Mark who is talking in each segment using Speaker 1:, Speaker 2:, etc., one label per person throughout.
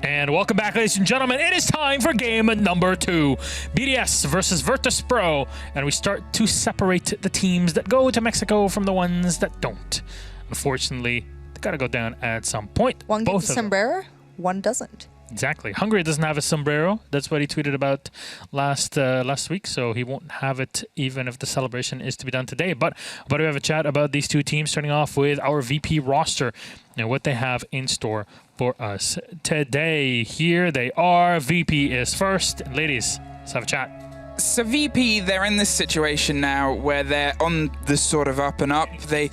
Speaker 1: And welcome back, ladies and gentlemen. It is time for game number 2. BDS versus Virtus.Pro. And we start to separate the teams that go to Mexico from the ones that don't. Unfortunately, they gotta go down at some point.
Speaker 2: One gets a sombrero, one doesn't.
Speaker 1: Exactly. Hungary doesn't have a sombrero. That's what he tweeted about last week, so he won't have it even if the celebration is to be done today. But we have a chat about these two teams, starting off with our VP roster and what they have in store for us today. Here they are. VP is first. And ladies, let's have a chat.
Speaker 3: So VP, they're in this situation now where they're on the sort of up and up. They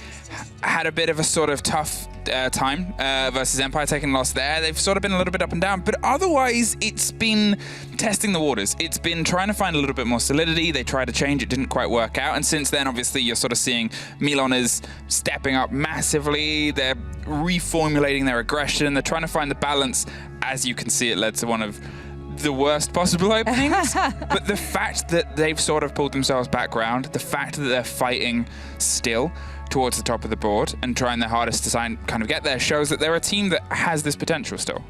Speaker 3: had a bit of a sort of tough time versus Empire, taking a loss there. They've sort of been a little bit up and down, but otherwise it's been testing the waters. It's been trying to find a little bit more solidity. They tried to change, it didn't quite work out, and since then obviously you're sort of seeing Milan is stepping up massively. They're reformulating their aggression. They're trying to find the balance. As you can see, it led to one of the worst possible openings. But the fact that they've sort of pulled themselves back round, the fact that they're fighting still towards the top of the board and trying their hardest to kind of get there, shows that they're a team that has this potential still.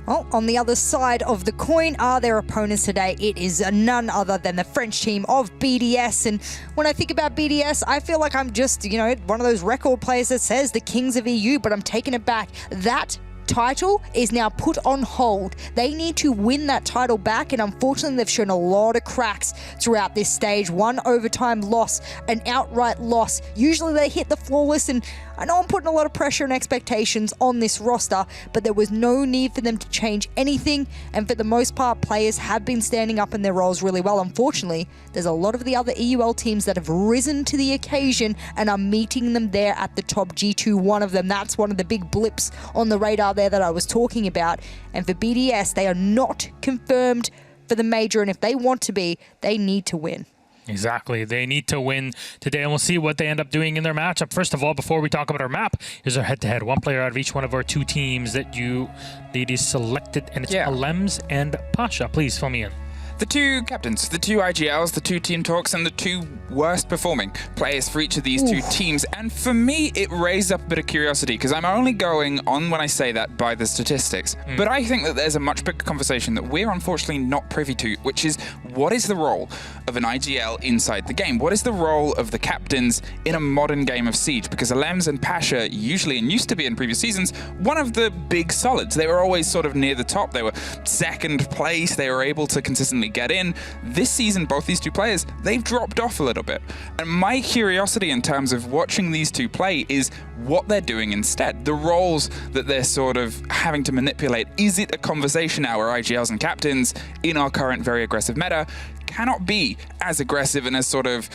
Speaker 2: Well, on the other side of the coin are their opponents today. It is none other than the French team of BDS. And when I think about BDS, I feel like I'm just, one of those record players that says the Kings of EU, but I'm taking it back. That title is now put on hold. They need to win that title back, and unfortunately they've shown a lot of cracks throughout this stage. One overtime loss, an outright loss. Usually they hit the flawless, and I know I'm putting a lot of pressure and expectations on this roster, but there was no need for them to change anything, and for the most part, players have been standing up in their roles really well. Unfortunately, there's a lot of the other EUL teams that have risen to the occasion and are meeting them there at the top. G2, one of them. That's one of the big blips on the radar there that I was talking about. And for BDS, they are not confirmed for the major, and if they want to be, they need to win.
Speaker 1: Exactly. They need to win today, and we'll see what they end up doing in their matchup. First of all, before we talk about our map, here's our head-to-head. One player out of each one of our two teams that you ladies selected, and it's Alems and Pasha. Please fill me in.
Speaker 3: The two captains, the two IGLs, the two team talks, and the two worst performing players for each of these two teams. And for me, it raised up a bit of curiosity, because I'm only going on, when I say that, by the statistics. But I think that there's a much bigger conversation that we're unfortunately not privy to, which is what is the role of an IGL inside the game? What is the role of the captains in a modern game of Siege? Because Alems and Pasha usually, and used to be in previous seasons, one of the big solids. They were always sort of near the top. They were second place. They were able to consistently get in. This season, both these two players, they've dropped off a little bit. And my curiosity in terms of watching these two play is what they're doing instead. The roles that they're sort of having to manipulate. Is it a conversation now where IGLs and captains in our current very aggressive meta cannot be as aggressive and as sort of,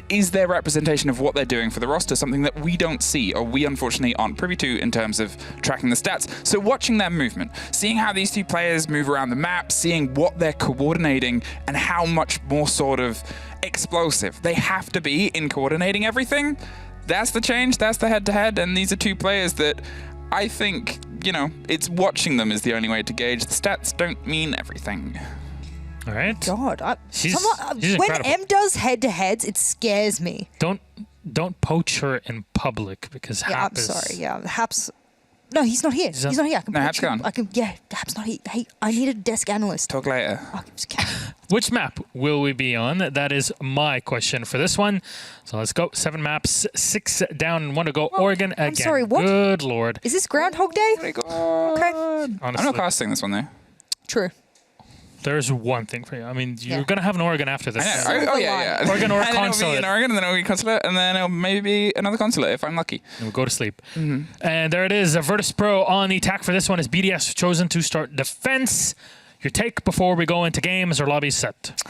Speaker 3: is their representation of what they're doing for the roster something that we don't see, or we unfortunately aren't privy to in terms of tracking the stats? So watching their movement, seeing how these two players move around the map, seeing what they're coordinating and how much more sort of explosive they have to be in coordinating everything. That's the change, that's the head-to-head, and these are two players that I think, it's watching them is the only way to gauge. The stats don't mean everything.
Speaker 1: All right.
Speaker 2: God,
Speaker 1: she's
Speaker 2: when
Speaker 1: incredible.
Speaker 2: M does head-to-heads, it scares me.
Speaker 1: Don't poach her in public, because Hap is...
Speaker 2: I'm sorry. Yeah, Hap's... No, he's not here. He's not here.
Speaker 3: Hap's gone.
Speaker 2: Hap's not here. Hey, I need a desk analyst.
Speaker 3: Talk later.
Speaker 1: Which map will we be on? That is my question for this one. So let's go. 7 maps, 6 down, and 1 to go. Oregon again.
Speaker 2: I'm sorry, what?
Speaker 1: Good Lord.
Speaker 2: Is this Groundhog Day?
Speaker 3: Okay.
Speaker 1: Honestly,
Speaker 3: I'm not casting this one, though.
Speaker 2: True.
Speaker 1: There's one thing for you. I mean, you're going to have an Oregon after this.
Speaker 3: Yeah.
Speaker 1: Oregon or a
Speaker 3: consulate.
Speaker 1: consulate.
Speaker 3: It'll be an Oregon, and then it'll be a consulate, and then it'll maybe another consulate if I'm lucky.
Speaker 1: And we'll go to sleep. And there it is. Virtus.Pro on the attack for this one is BDS chosen to start defense. Your take before we go into games or lobbies set?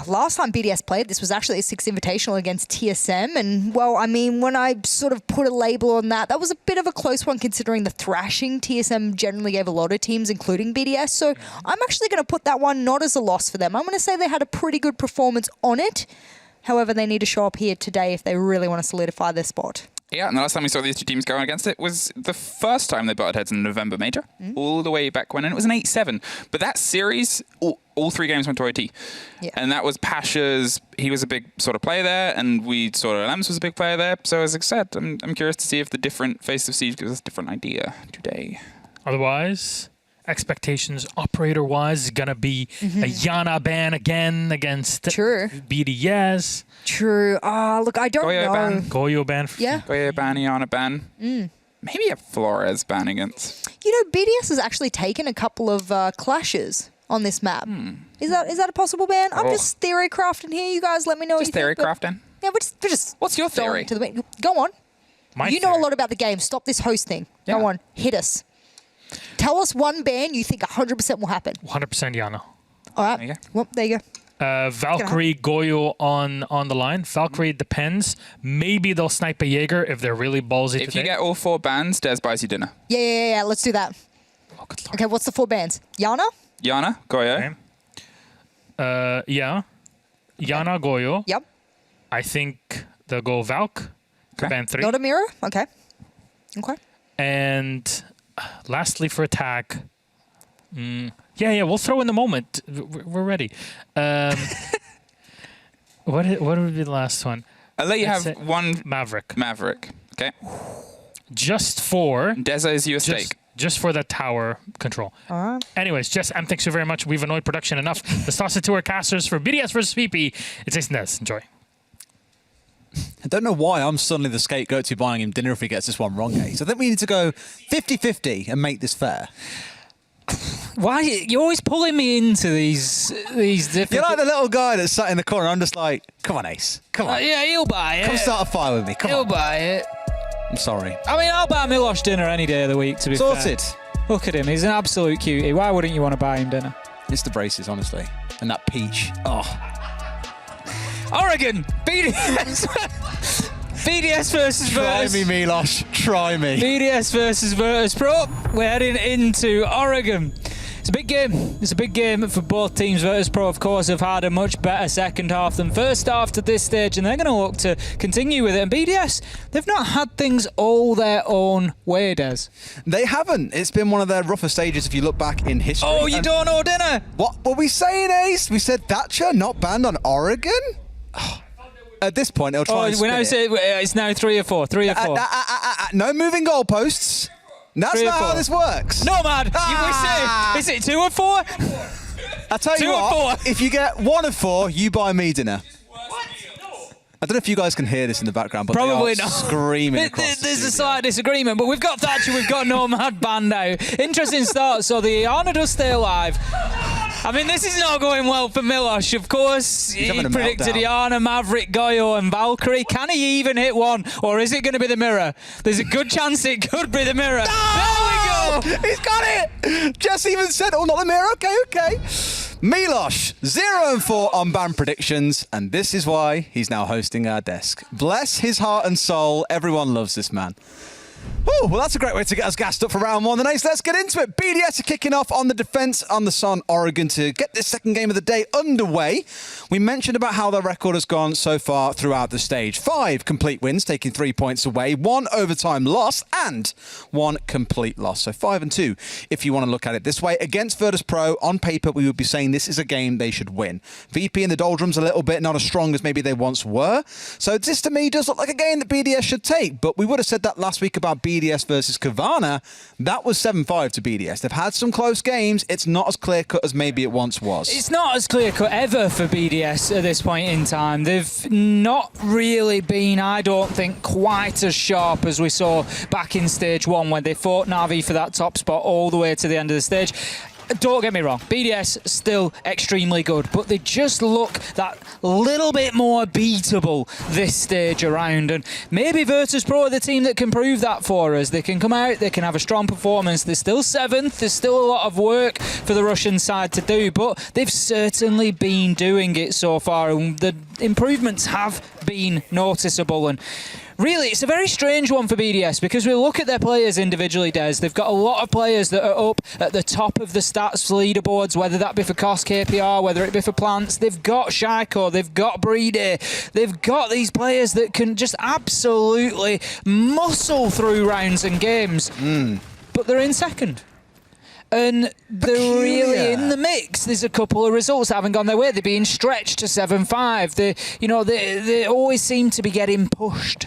Speaker 2: Last time BDS played, this was actually a 6 invitational against TSM. And, well, I mean, when I sort of put a label on that, that was a bit of a close one considering the thrashing TSM generally gave a lot of teams, including BDS. So I'm actually going to put that one not as a loss for them. I'm going to say they had a pretty good performance on it. However, they need to show up here today if they really want to solidify their spot.
Speaker 3: Yeah, and the last time we saw these two teams going against it was the first time they butted heads in the November Major, all the way back when, and it was an 8-7. But that series, all 3 games went to OT. Yeah. And that was Pasha's, he was a big sort of player there, and we saw Alems was a big player there. So as I said, I'm curious to see if the different Face of Siege gives us a different idea today.
Speaker 1: Otherwise, expectations operator-wise is going to be a Yana ban again against BDS.
Speaker 2: True. Look, I don't
Speaker 3: Goyo
Speaker 2: know.
Speaker 3: ban.
Speaker 1: Goyo ban.
Speaker 2: Yeah.
Speaker 3: Goyo ban, Iana ban. Maybe a Flores ban against.
Speaker 2: You know, BDS has actually taken a couple of clashes on this map. Is that a possible ban? I'm just theory crafting here. You guys let me know.
Speaker 3: Just theory crafting?
Speaker 2: Yeah, we're just
Speaker 3: What's your theory?
Speaker 2: Go on. You know
Speaker 1: theory.
Speaker 2: a lot about the game. Stop this host thing.
Speaker 3: Yeah.
Speaker 2: Go on. Hit us. Tell us one ban you think 100% will happen.
Speaker 1: 100% Yana.
Speaker 2: All right.
Speaker 3: There you go.
Speaker 2: Well, there you go.
Speaker 1: Valkyrie, Goyo on the line. Valkyrie depends. Maybe they'll snipe a Jaeger if they're really ballsy
Speaker 3: If you get all 4 bans, Des buys you dinner.
Speaker 2: Yeah. Let's do that.
Speaker 1: Oh, good lord.
Speaker 2: Okay, what's the 4 bans? Yana?
Speaker 3: Yana, Goyo.
Speaker 1: Okay. Yeah. Yana, Goyo.
Speaker 2: Yep.
Speaker 1: I think they'll go Valk.
Speaker 3: Okay.
Speaker 1: Ban 3.
Speaker 2: Not a mirror? Okay.
Speaker 1: And lastly for attack. Yeah, we'll throw in the moment. We're ready. What would be the last one?
Speaker 3: I'll let you
Speaker 1: Let's
Speaker 3: have
Speaker 1: say
Speaker 3: one
Speaker 1: Maverick.
Speaker 3: Maverick. Okay.
Speaker 1: Just for
Speaker 3: Des owes you a steak.
Speaker 1: just for the tower control.
Speaker 2: All right.
Speaker 1: Anyways, Jess, thanks so very much. We've annoyed production enough. Let's toss it to our casters for BDS versus VP. It's Ace and Des. Enjoy.
Speaker 4: I don't know why I'm suddenly the scapegoat to buying him dinner if he gets this one wrong, Ace. I think we need to go 50-50 and make this fair.
Speaker 5: Why you're always pulling me into these different?
Speaker 4: You're like the little guy that's sat in the corner. I'm just like, come on, Ace. Come on.
Speaker 5: Yeah, he'll buy it.
Speaker 4: Come start a fire with me. Come
Speaker 5: He'll
Speaker 4: on.
Speaker 5: buy it.
Speaker 4: I'm sorry.
Speaker 5: I mean, I'll buy Milosh dinner any day of the week, to be
Speaker 4: Sorted.
Speaker 5: fair. Look at him. He's an absolute cutie. Why wouldn't you want to buy him dinner?
Speaker 4: It's the braces, honestly. And that peach. Oh.
Speaker 5: Oregon! BDS! BDS versus
Speaker 4: Try
Speaker 5: Virtus.
Speaker 4: me, Milosh. Try me.
Speaker 5: BDS versus Virtus.Pro. We're heading into Oregon. It's a big game. It's a big game for both teams. Virtus.Pro, of course, have had a much better second half than first half to this stage, and they're going to look to continue with it. And BDS, they've not had things all their own way, Des.
Speaker 4: They haven't. It's been one of their rougher stages if you look back in history.
Speaker 5: Oh, you
Speaker 4: And
Speaker 5: don't know dinner?
Speaker 4: What were we saying, Ace? We said Thatcher not banned on Oregon? At this point, they'll try and
Speaker 5: we
Speaker 4: spin
Speaker 5: now
Speaker 4: it.
Speaker 5: say it's now 3 or 4. 3 or 4.
Speaker 4: No moving goalposts. That's
Speaker 5: 3 or
Speaker 4: not how
Speaker 5: 4.
Speaker 4: this works.
Speaker 5: Nomad!
Speaker 4: Ah!
Speaker 5: We say, is it 2 or 4?
Speaker 4: I'll tell you
Speaker 5: 2 or
Speaker 4: what,
Speaker 5: 4.
Speaker 4: if you get 1 of 4, you buy me dinner. I don't know if you guys can hear this in the background, but
Speaker 5: Probably
Speaker 4: they are
Speaker 5: not.
Speaker 4: screaming across the
Speaker 5: There's a
Speaker 4: studio.
Speaker 5: slight disagreement, but we've got Thatcher, we've got Nomad banned now. Interesting start. So the Iana does stay alive. I mean, this is not going well for Milosh. Of course, he
Speaker 4: having a
Speaker 5: predicted
Speaker 4: meltdown.
Speaker 5: Iana, Maverick, Goyo and Valkyrie. Can he even hit one? Or is it going to be the mirror? There's a good chance it could be the mirror.
Speaker 4: Oh!
Speaker 5: There we go!
Speaker 4: He's got it! Jess even said, oh, not the mirror. Okay. Milosh, 0-4 on ban predictions, and this is why he's now hosting our desk. Bless his heart and soul. Everyone loves this man. Whew, well, that's a great way to get us gassed up for round 1. Then, Ace, let's get into it. BDS are kicking off on the defense on the Sun Oregon to get this second game of the day underway. We mentioned about how their record has gone so far throughout the stage. 5 complete wins, taking 3 points away, 1 overtime loss, and 1 complete loss. So 5-2, if you want to look at it this way. Against Virtus.Pro, on paper, we would be saying this is a game they should win. VP in the doldrums a little bit, not as strong as maybe they once were. So this, to me, does look like a game that BDS should take. But we would have said that last week about BDS versus Kavana. That was 7-5 to BDS. They've had some close games. It's not as clear-cut as maybe it once was.
Speaker 5: It's not as clear-cut ever for BDS at this point in time. They've not really been, I don't think, quite as sharp as we saw back in stage 1 when they fought Na'Vi for that top spot all the way to the end of the stage. Don't get me wrong, BDS still extremely good, but they just look that little bit more beatable this stage around. And maybe Virtus.Pro are the team that can prove that for us. They can come out, they can have a strong performance. They're still 7th, there's still a lot of work for the Russian side to do, but they've certainly been doing it so far, and the improvements have been noticeable. And really, it's a very strange one for BDS because we look at their players individually, Des. They've got a lot of players that are up at the top of the stats leaderboards, whether that be for cost KPR, whether it be for plants. They've got Shaiko, they've got Playday. They've got these players that can just absolutely muscle through rounds and games. But they're in second. And they're really in the mix. There's a couple of results that haven't gone their way. They're being stretched to 7-5. They always seem to be getting pushed.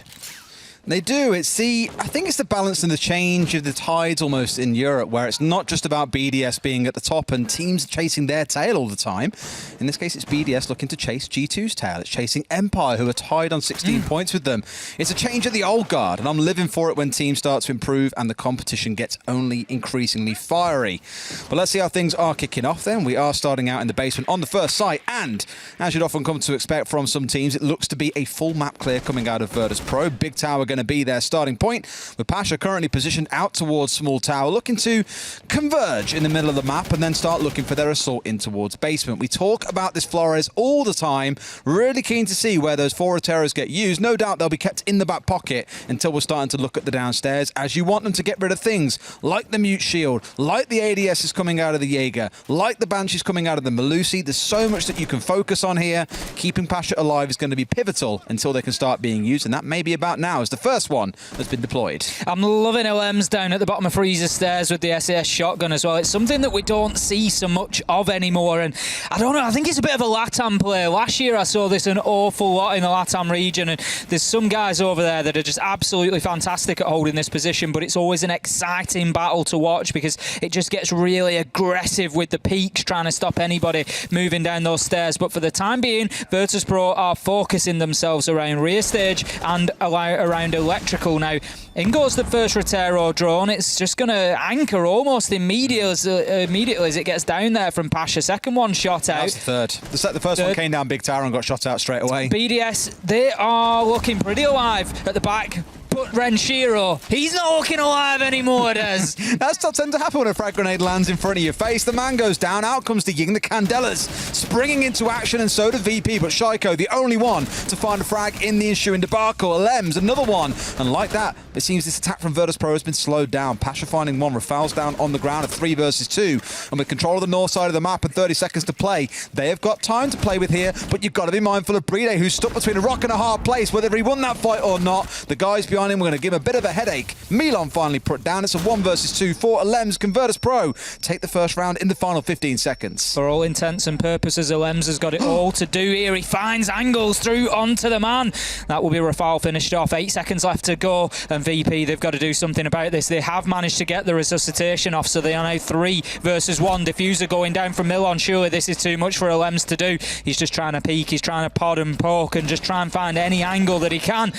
Speaker 4: They do. I think it's the balance and the change of the tides almost in Europe, where it's not just about BDS being at the top and teams chasing their tail all the time. In this case, it's BDS looking to chase G2's tail. It's chasing Empire, who are tied on 16 points with them. It's a change of the old guard, and I'm living for it when teams start to improve and the competition gets only increasingly fiery. But let's see how things are kicking off then. We are starting out in the basement on the first site, and as you'd often come to expect from some teams, it looks to be a full map clear coming out of Virtus.Pro. Big Tower going to be their starting point, with Pasha currently positioned out towards Small Tower, looking to converge in the middle of the map and then start looking for their assault in towards basement. We talk about this Flores all the time, really keen to see where those forward terrors get used. No doubt they'll be kept in the back pocket until we're starting to look at the downstairs, as you want them to get rid of things like the mute shield, like the ADS is coming out of the Jaeger, like the Banshee's coming out of the Melusi. There's so much that you can focus on here. Keeping Pasha alive is going to be pivotal until they can start being used, and that may be about now as the first one has been deployed.
Speaker 5: I'm loving LMs down at the bottom of Freezer stairs with the SAS shotgun as well. It's something that we don't see so much of anymore, and I don't know, I think it's a bit of a LATAM play. Last year I saw this an awful lot in the LATAM region, and there's some guys over there that are just absolutely fantastic at holding this position, but it's always an exciting battle to watch because it just gets really aggressive with the peaks trying to stop anybody moving down those stairs. But for the time being, Virtus.Pro are focusing themselves around rear stage and around electrical. Now, in goes the first Rotero drone. It's just going to anchor almost immediately as it gets down there from Pasha. Second one shot out.
Speaker 4: That's the third. The first one came down Big Tower and got shot out straight away.
Speaker 5: BDS, they are looking pretty alive at the back. But Renshiro, he's not looking alive anymore, Des.
Speaker 4: That's not tend to happen when a frag grenade lands in front of your face. The man goes down, out comes the Ying, the Candelas springing into action, and so do VP, but Shaiko, the only one to find a frag in the ensuing debacle. Lems, another one, and like that, it seems this attack from Virtus.Pro has been slowed down. Pasha finding one, Rafal's down on the ground, a 3 versus 2, and with control of the north side of the map and 30 seconds to play, they have got time to play with here, but you've got to be mindful of Playday, who's stuck between a rock and a hard place, whether he won that fight or not. The guys behind him were going to give him a bit of a headache. Milan finally put down. It's a 1 versus 2 for Alems. Can Virtus.Pro take the first round in the final 15 seconds?
Speaker 5: For all intents and purposes, Alems has got it all to do here. He finds angles through onto the man. That will be Rafal finished off. 8 seconds left to go, and VP, they've got to do something about this. They have managed to get the resuscitation off, so they are now 3 versus 1. Diffuser going down from Milan. Surely this is too much for Alems to do. He's just trying to peek. He's trying to pod and poke and just try and find any angle that he can.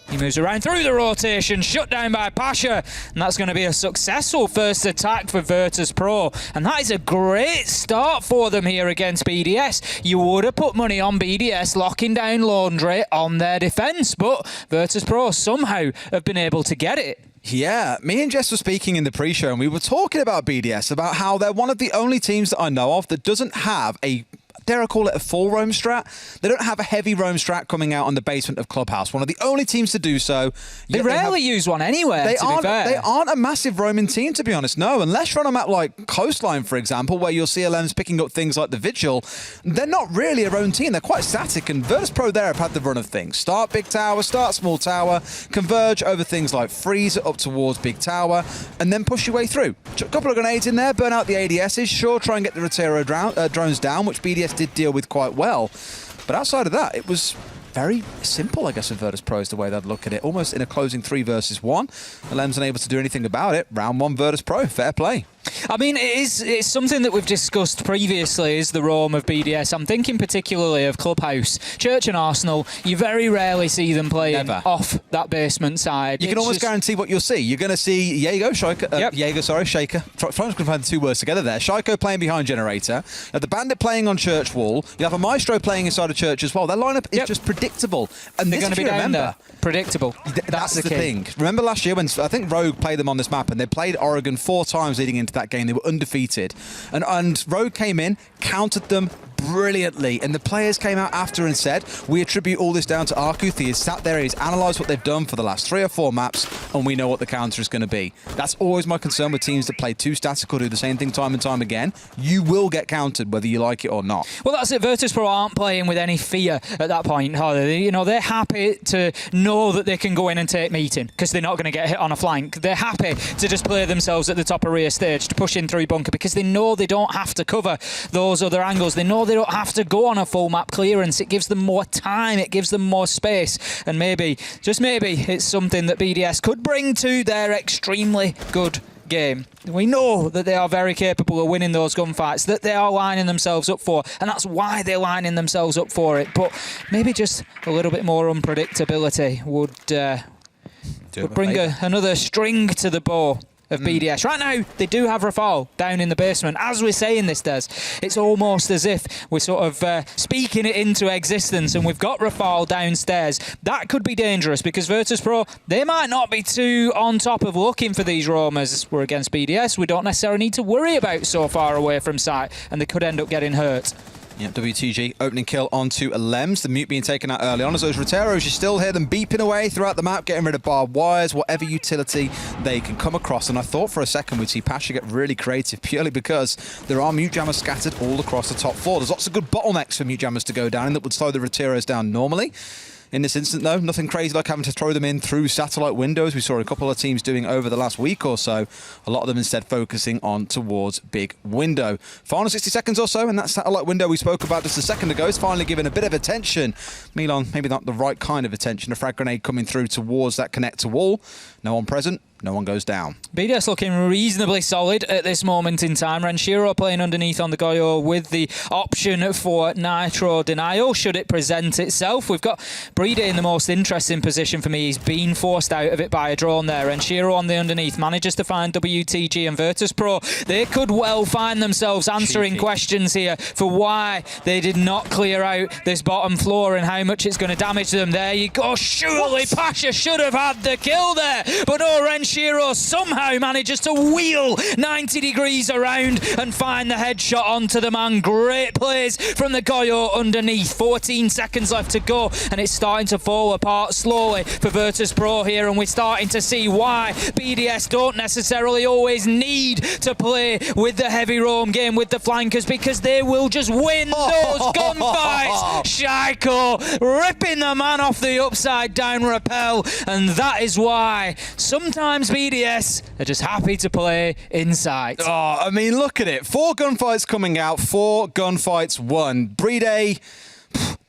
Speaker 5: He moves around through the rotation, shut down by Pasha, and that's going to be a successful first attack for Virtus.Pro, and that is a great start for them here against BDS. You would have put money on BDS locking down Laundry on their defence, but Virtus.Pro somehow have been able to get it.
Speaker 4: Yeah, me and Jess were speaking in the pre-show, and we were talking about BDS, about how they're one of the only teams that I know of that doesn't have a, dare I call it, a full roam strat. They don't have a heavy roam strat coming out on the basement of Clubhouse. One of the only teams to do so.
Speaker 5: They rarely use one anywhere,
Speaker 4: they
Speaker 5: to be fair.
Speaker 4: They aren't a massive roaming team, to be honest. No, unless you're on a map like Coastline, for example, where you'll see LMs picking up things like the Vigil. They're not really a roam team. They're quite static, and Virtus.Pro there have had the run of things. Start Big Tower, start Small Tower, converge over things like Freezer up towards Big Tower, and then push your way through. A couple of grenades in there, burn out the ADSs, sure, try and get the Rotero drones down, which BDS did deal with quite well. But outside of that, it was very simple, I guess, with Virtus.Pro is the way they'd look at it. Almost in a closing 3 versus 1. Alem's unable to do anything about it. Round 1 Virtus.Pro, fair play.
Speaker 5: I mean, it's something that we've discussed previously, is the roam of BDS. I'm thinking particularly of Clubhouse. Church and Arsenal, you very rarely see them playing off that basement side.
Speaker 4: You can almost guarantee what you'll see. You're going to see Shaker. Trying to combine the 2 words together there. Shaiko playing behind Generator. You have the Bandit playing on Church Wall. You have a Maestro playing inside a Church as well. Their lineup is just predictable. And
Speaker 5: they're going to be down there. Predictable.
Speaker 4: That's the thing. Remember last year when I think Rogue played them on this map, and they played Oregon 4 times leading into that game. They were undefeated, and Rogue came in, countered them brilliantly, and the players came out after and said, we attribute all this down to Arkuth. He has sat there, he's analysed what they've done for the last 3 or 4 maps, and we know what the counter is going to be. That's always my concern with teams that play too static or do the same thing time and time again. You will get countered whether you like it or not.
Speaker 5: Well, that's it. Virtus.Pro aren't playing with any fear at that point, are they? You know, they're happy to know that they can go in and take meeting because they're not going to get hit on a flank. They're happy to just play themselves at the top of rear stage, to push in through bunker, because they know they don't have to cover those other angles. They know they don't have to go on a full map clearance. It gives them more time, it gives them more space, and maybe, just maybe, it's something that BDS could bring to their extremely good game. We know that they are very capable of winning those gunfights, that they are lining themselves up for, and that's why they're lining themselves up for it. But maybe just a little bit more unpredictability would bring another string to the bow of BDS. Right now, they do have Rafal down in the basement. As we're saying this, Des, it's almost as if we're sort of speaking it into existence, and we've got Rafal downstairs. That could be dangerous, because Virtus.Pro, they might not be too on top of looking for these roamers. We're against BDS. We don't necessarily need to worry about so far away from sight, and they could end up getting hurt.
Speaker 4: Yep, WTG opening kill onto Lems. The mute being taken out early on. As those Roteros, you still hear them beeping away throughout the map, getting rid of barbed wires, whatever utility they can come across. And I thought for a second we'd see Pasha get really creative, purely because there are mute jammers scattered all across the top floor. There's lots of good bottlenecks for mute jammers to go down, and that would slow the Roteros down normally. In this instant, though, nothing crazy like having to throw them in through satellite windows. We saw a couple of teams doing over the last week or so. A lot of them instead focusing on towards big window. Final 60 seconds or so, and that satellite window we spoke about just a second ago is finally given a bit of attention. Milan, maybe not the right kind of attention. A frag grenade coming through towards that connector wall. No one present. No one goes down. BDS
Speaker 5: looking reasonably solid at this moment in time. Ranshiro playing underneath on the Goyo with the option for Nitro denial, should it present itself. We've got Playday in the most interesting position for me. He's been forced out of it by a drone there. Ranshiro on the underneath manages to find WTG, and Virtus.Pro, they could well find themselves answering questions here for why they did not clear out this bottom floor and how much it's going to damage them. There you go. Surely Pasha should have had the kill there, but no, Ranshiro somehow manages to wheel 90 degrees around and find the headshot onto the man. Great plays from the Goyo underneath. 14 seconds left to go, and it's starting to fall apart slowly for Virtus.Pro here, and we're starting to see why BDS don't necessarily always need to play with the heavy roam game with the flankers, because they will just win those gunfights. Shaiko ripping the man off the upside down rappel, and that is why sometimes BDS are just happy to play inside.
Speaker 4: Oh, I mean, look at it. 4 gunfights coming out, 4 gunfights won. Playday,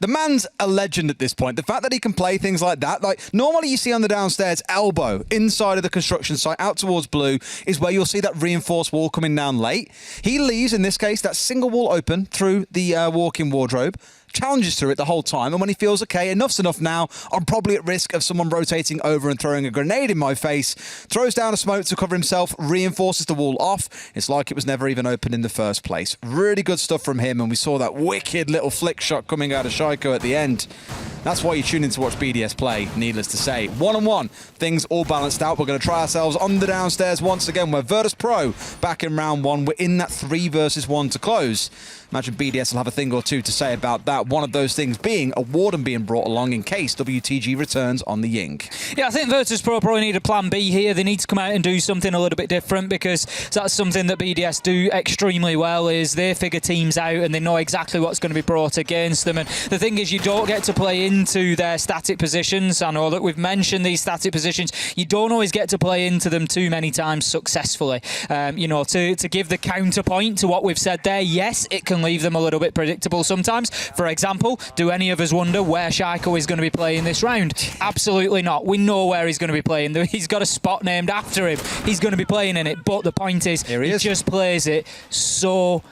Speaker 4: the man's a legend at this point. The fact that he can play things like that, like normally you see on the downstairs elbow inside of the construction site out towards blue is where you'll see that reinforced wall coming down late. He leaves, in this case, that single wall open through the walk-in wardrobe, challenges through it the whole time, and when he feels, okay, enough's enough now, I'm probably at risk of someone rotating over and throwing a grenade in my face, throws down a smoke to cover himself, reinforces the wall off. It's like it was never even open in the first place. Really good stuff from him, and we saw that wicked little flick shot coming out of Shaiko at the end. That's why you tune in to watch BDS play, needless to say. 1-on-1, things all balanced out. We're going to try ourselves on the downstairs once again. We're Virtus.Pro back in round 1. We're in that 3 versus 1 to close. Imagine BDS will have a thing or two to say about that. One of those things being a warden being brought along in case WTG returns on the Ying.
Speaker 5: Yeah, I think Virtus.Pro probably need a plan B here. They need to come out and do something a little bit different, because that's something that BDS do extremely well, is they figure teams out and they know exactly what's going to be brought against them. And the thing is, you don't get to play into their static positions. I know that we've mentioned these static positions. You don't always get to play into them too many times successfully. You know, to give the counterpoint to what we've said there, yes, it can leave them a little bit predictable sometimes. For example, do any of us wonder where Shaiko is going to be playing this round? Absolutely not. We know where he's going to be playing. He's got a spot named after him. He's going to be playing in it. But the point is, he just plays it so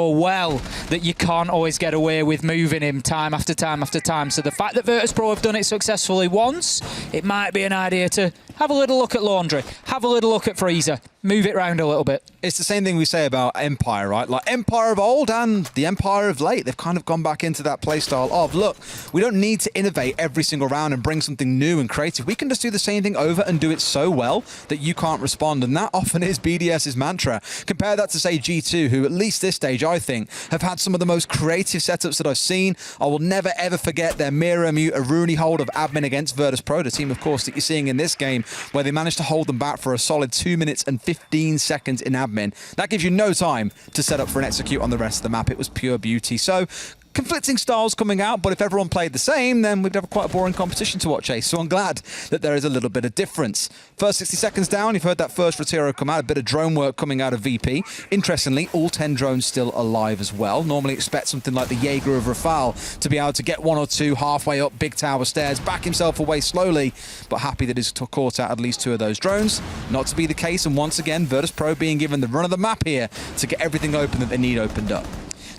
Speaker 5: well that you can't always get away with moving him time after time after time. So the fact that Virtus.Pro have done it successfully once, it might be an idea to have a little look at Laundry, have a little look at Freezer, move it around a little bit.
Speaker 4: It's the same thing we say about Empire, right? Like Empire of old and the Empire of late. They've kind of gone back into that playstyle of, look, we don't need to innovate every single round and bring something new and creative. We can just do the same thing over and do it so well that you can't respond. And that often is BDS's mantra. Compare that to, say, G2, who at least this stage, I think, have had some of the most creative setups that I've seen. I will never, ever forget their mirror mute, a Rooney hold of admin against Virtus.Pro, the team, of course, that you're seeing in this game, where they managed to hold them back for a solid 2 minutes and 15 seconds in admin. That gives you no time to set up for an execute on the rest of the map. It was pure beauty. So conflicting styles coming out, but if everyone played the same, then we'd have quite a boring competition to watch, Ace. So I'm glad that there is a little bit of difference. First 60 seconds down, you've heard that first Rotiro come out, a bit of drone work coming out of VP. Interestingly, all 10 drones still alive as well. Normally expect something like the Jaeger of Rafale to be able to get one or two halfway up big tower stairs, back himself away slowly, but happy that he's caught out at least 2 of those drones. Not to be the case, and once again, Virtus.Pro being given the run of the map here to get everything open that they need opened up.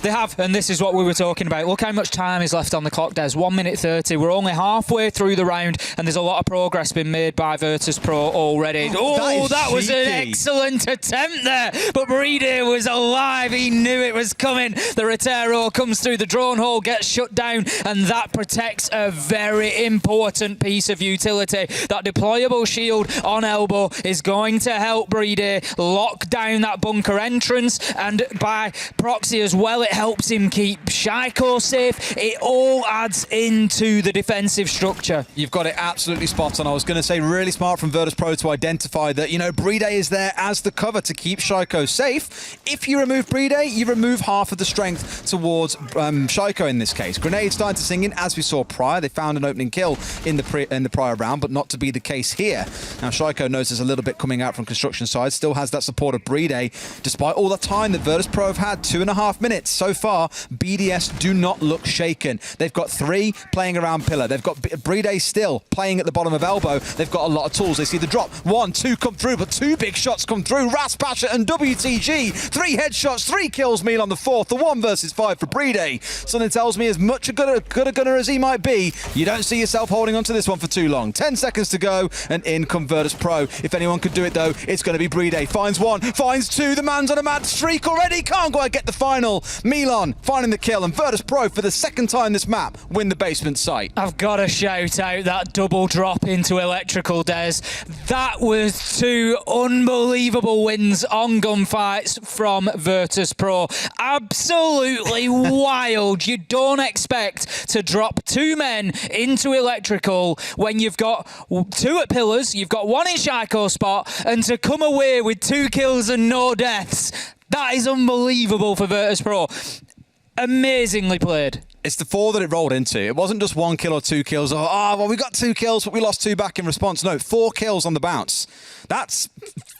Speaker 5: They have, and this is what we were talking about. Look how much time is left on the clock, Des. 1 minute 30. We're only halfway through the round, and there's a lot of progress been made by Virtus.Pro already. That was an excellent attempt there. But Playday was alive. He knew it was coming. The Rotero comes through the drone hole, gets shut down, and that protects a very important piece of utility. That deployable shield on elbow is going to help Playday lock down that bunker entrance, and by proxy as well, it helps him keep Shaiko safe. It all adds into the defensive structure.
Speaker 4: You've got it absolutely spot on. I was going to say really smart from Virtus.Pro to identify that, you know, Playday is there as the cover to keep Shaiko safe. If you remove Playday, you remove half of the strength towards Shaiko in this case. Grenade starting to sing in, as we saw prior. They found an opening kill in the prior round, but not to be the case here. Now, Shaiko knows there's a little bit coming out from construction side, still has that support of Playday, despite all the time that Virtus.Pro have had, 2.5 minutes. So far, BDS do not look shaken. They've got 3 playing around pillar. They've got Playday still playing at the bottom of elbow. They've got a lot of tools. They see the drop. 1, 2 come through, but 2 big shots come through. Raspasha and WTG. 3 headshots, 3 kills meal on the 4th. The 1 versus 5 for Playday. Something tells me as much a good a gunner as he might be, you don't see yourself holding on to this one for too long. 10 seconds to go, and in come Virtus.Pro. If anyone could do it, though, it's going to be Playday. Finds 1, finds 2. The man's on a mad streak already. Can't go and get the final. Milan finding the kill, and Virtus.Pro for the 2nd time this map win the basement site.
Speaker 5: I've got to shout out that double drop into electrical, Des. That was 2 unbelievable wins on gunfights from Virtus.Pro. Absolutely wild. You don't expect to drop 2 men into electrical when you've got 2 at pillars, you've got 1 in Shaiko spot, and to come away with 2 kills and no deaths. That is unbelievable for Virtus.Pro. Amazingly played.
Speaker 4: It's the 4 that it rolled into. It wasn't just 1 kill or 2 kills. Well, we got 2 kills, but we lost 2 back in response. No, 4 kills on the bounce. That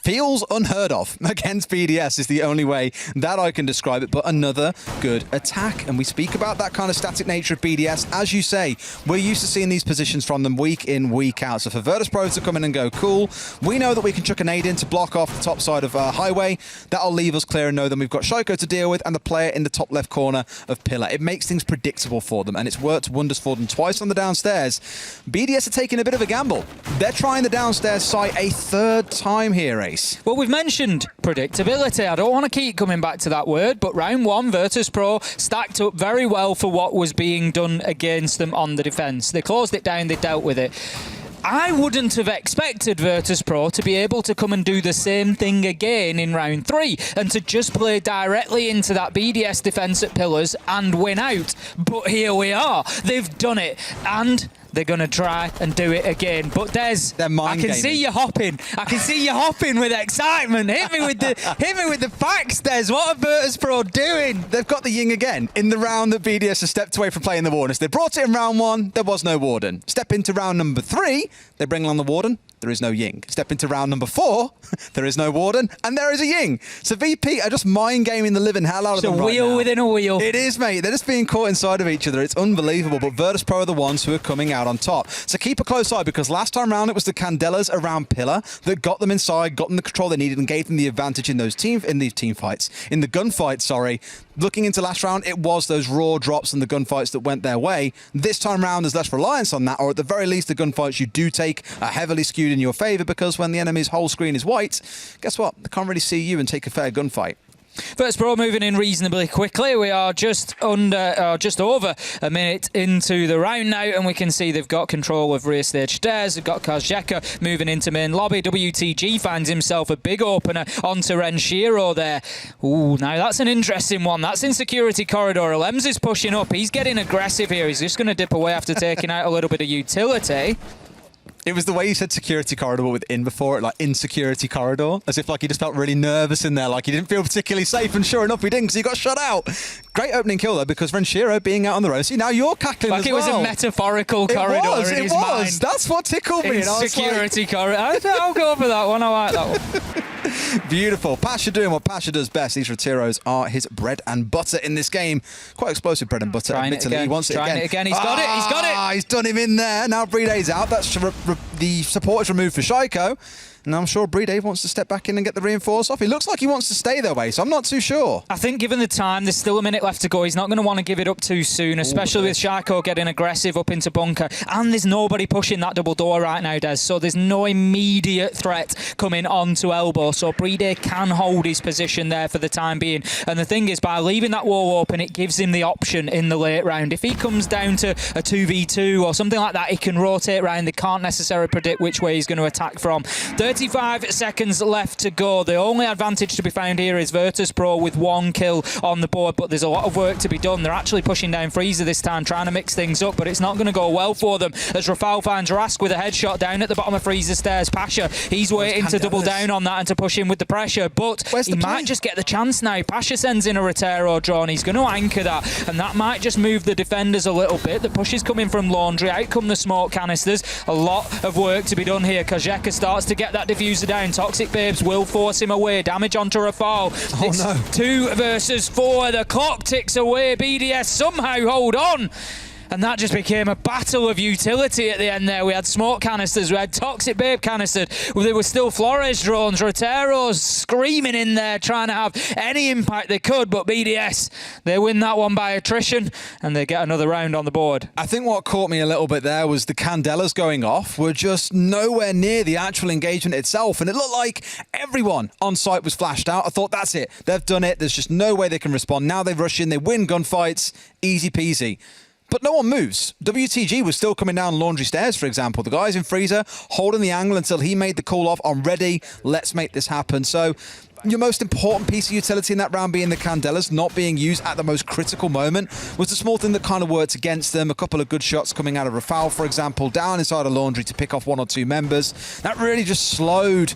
Speaker 4: feels unheard of against BDS is the only way that I can describe it, but another good attack. And we speak about that kind of static nature of BDS. As you say, we're used to seeing these positions from them week in, week out. So for Virtus.Pro to come in and go, cool, we know that we can chuck a nade in to block off the top side of Highway. That'll leave us clear and know that we've got Shaiko to deal with and the player in the top left corner of Pillar. It makes things predictable for them, and it's worked wonders for them twice on the downstairs. BDS are taking a bit of a gamble. They're trying the downstairs site a 3rd time here, Ace.
Speaker 5: Well, we've mentioned predictability. I don't want to keep coming back to that word, but round 1, Virtus.Pro stacked up very well for what was being done against them on the defence. They closed it down, they dealt with it. I wouldn't have expected Virtus.Pro to be able to come and do the same thing again in round 3 and to just play directly into that BDS defence at pillars and win out. But here we are. They've done it, and they're going to try and do it again. But Des, I can see you hopping. I can see you hopping with excitement. Hit me with the facts, Des. What are Virtus.Pro doing?
Speaker 4: They've got the Ying again in the round that BDS has stepped away from playing the Warden. They brought it in round 1, there was no Warden. Step into round number 3, they bring along the Warden. There is no Ying. Step into round number 4, there is no Warden, and there is a Ying. So VP are just mind gaming the living hell out of them right now.
Speaker 5: It's a wheel within a wheel.
Speaker 4: It is, mate. They're just being caught inside of each other. It's unbelievable, but Virtus.Pro are the ones who are coming out on top. So keep a close eye, because last time round it was the Candelas around Pillar that got them inside, got them the control they needed, and gave them the advantage in those in the gunfights, sorry. Looking into last round, it was those raw drops and the gunfights that went their way. This time round, there's less reliance on that, or at the very least, the gunfights you do take are heavily skewed in your favour, because when the enemy's whole screen is white, guess what? They can't really see you and take a fair gunfight.
Speaker 5: Virtus.Pro moving in reasonably quickly. We are just over a minute into the round now, and we can see they've got control of rear stage stairs. They've got Kazjeka moving into main lobby. WTG finds himself a big opener onto Renshiro there. Ooh, now that's an interesting one. That's in security corridor. Lems is pushing up. He's getting aggressive here. He's just going to dip away after taking out a little bit of utility.
Speaker 4: It was the way you said security corridor with in before it, like insecurity corridor, as if like he just felt really nervous in there, like he didn't feel particularly safe, and sure enough he didn't because he got shut out. Great opening kill though, because Renshiro being out on the road. See, now you're cackling
Speaker 5: like
Speaker 4: as
Speaker 5: it
Speaker 4: well.
Speaker 5: was a metaphorical corridor in his mind.
Speaker 4: That's what tickled me.
Speaker 5: Insecurity corridor. I'll go for that one. I like that one.
Speaker 4: Beautiful. Pasha doing what Pasha does best. These Retiros are his bread and butter in this game. Quite explosive bread and butter.
Speaker 5: Trying it again.
Speaker 4: He wants it again.
Speaker 5: He's got it. He's got it.
Speaker 4: He's done him in there. Now Breday's out. That's the support is removed for Shaiko. And I'm sure Brede wants to step back in and get the reinforce off. He looks like he wants to stay their way, so I'm not too sure.
Speaker 5: I think given the time, there's still a minute left to go. He's not going to want to give it up too soon, especially with Shaiko getting aggressive up into bunker. And there's nobody pushing that double door right now, Des. So there's no immediate threat coming onto elbow. So Brede can hold his position there for the time being. And the thing is, by leaving that wall open, it gives him the option in the late round. If he comes down to a 2v2 or something like that, he can rotate around. They can't necessarily predict which way he's going to attack from. 35 seconds left to go. The only advantage to be found here is Virtus.Pro with 1 kill on the board, but there's a lot of work to be done. They're actually pushing down Freezer this time, trying to mix things up, but it's not going to go well for them as Rafał finds Rask with a headshot down at the bottom of Freezer stairs. Pasha, he's waiting to double down on that and to push in with the pressure, but he might just get the chance now. Pasha sends in a Rotero drone. He's going to anchor that, and that might just move the defenders a little bit. The push is coming from Laundry. Out come the smoke canisters. A lot of work to be done here. Kozheka starts to get that diffuser down. Toxic Babes will force him away. Damage onto Rafał. It's 2 versus 4. The clock ticks away. BDS somehow hold on. And that just became a battle of utility at the end there. We had smoke canisters, we had Toxic Babe canisters, there were still Flores drones, Roteros screaming in there, trying to have any impact they could, but BDS, they win that one by attrition, and they get another round on the board.
Speaker 4: I think what caught me a little bit there was the Candelas going off were just nowhere near the actual engagement itself, and it looked like everyone on site was flashed out. I thought, that's it, they've done it, there's just no way they can respond. Now they rush in, they win gunfights, easy peasy. But no one moves. WTG was still coming down Laundry stairs, for example. The guys in Freezer holding the angle until he made the call off on ready. Let's make this happen. So your most important piece of utility in that round being the Candelas not being used at the most critical moment was the small thing that kind of worked against them. A couple of good shots coming out of Rafał, for example, down inside of Laundry to pick off 1 or 2 members. That really just slowed,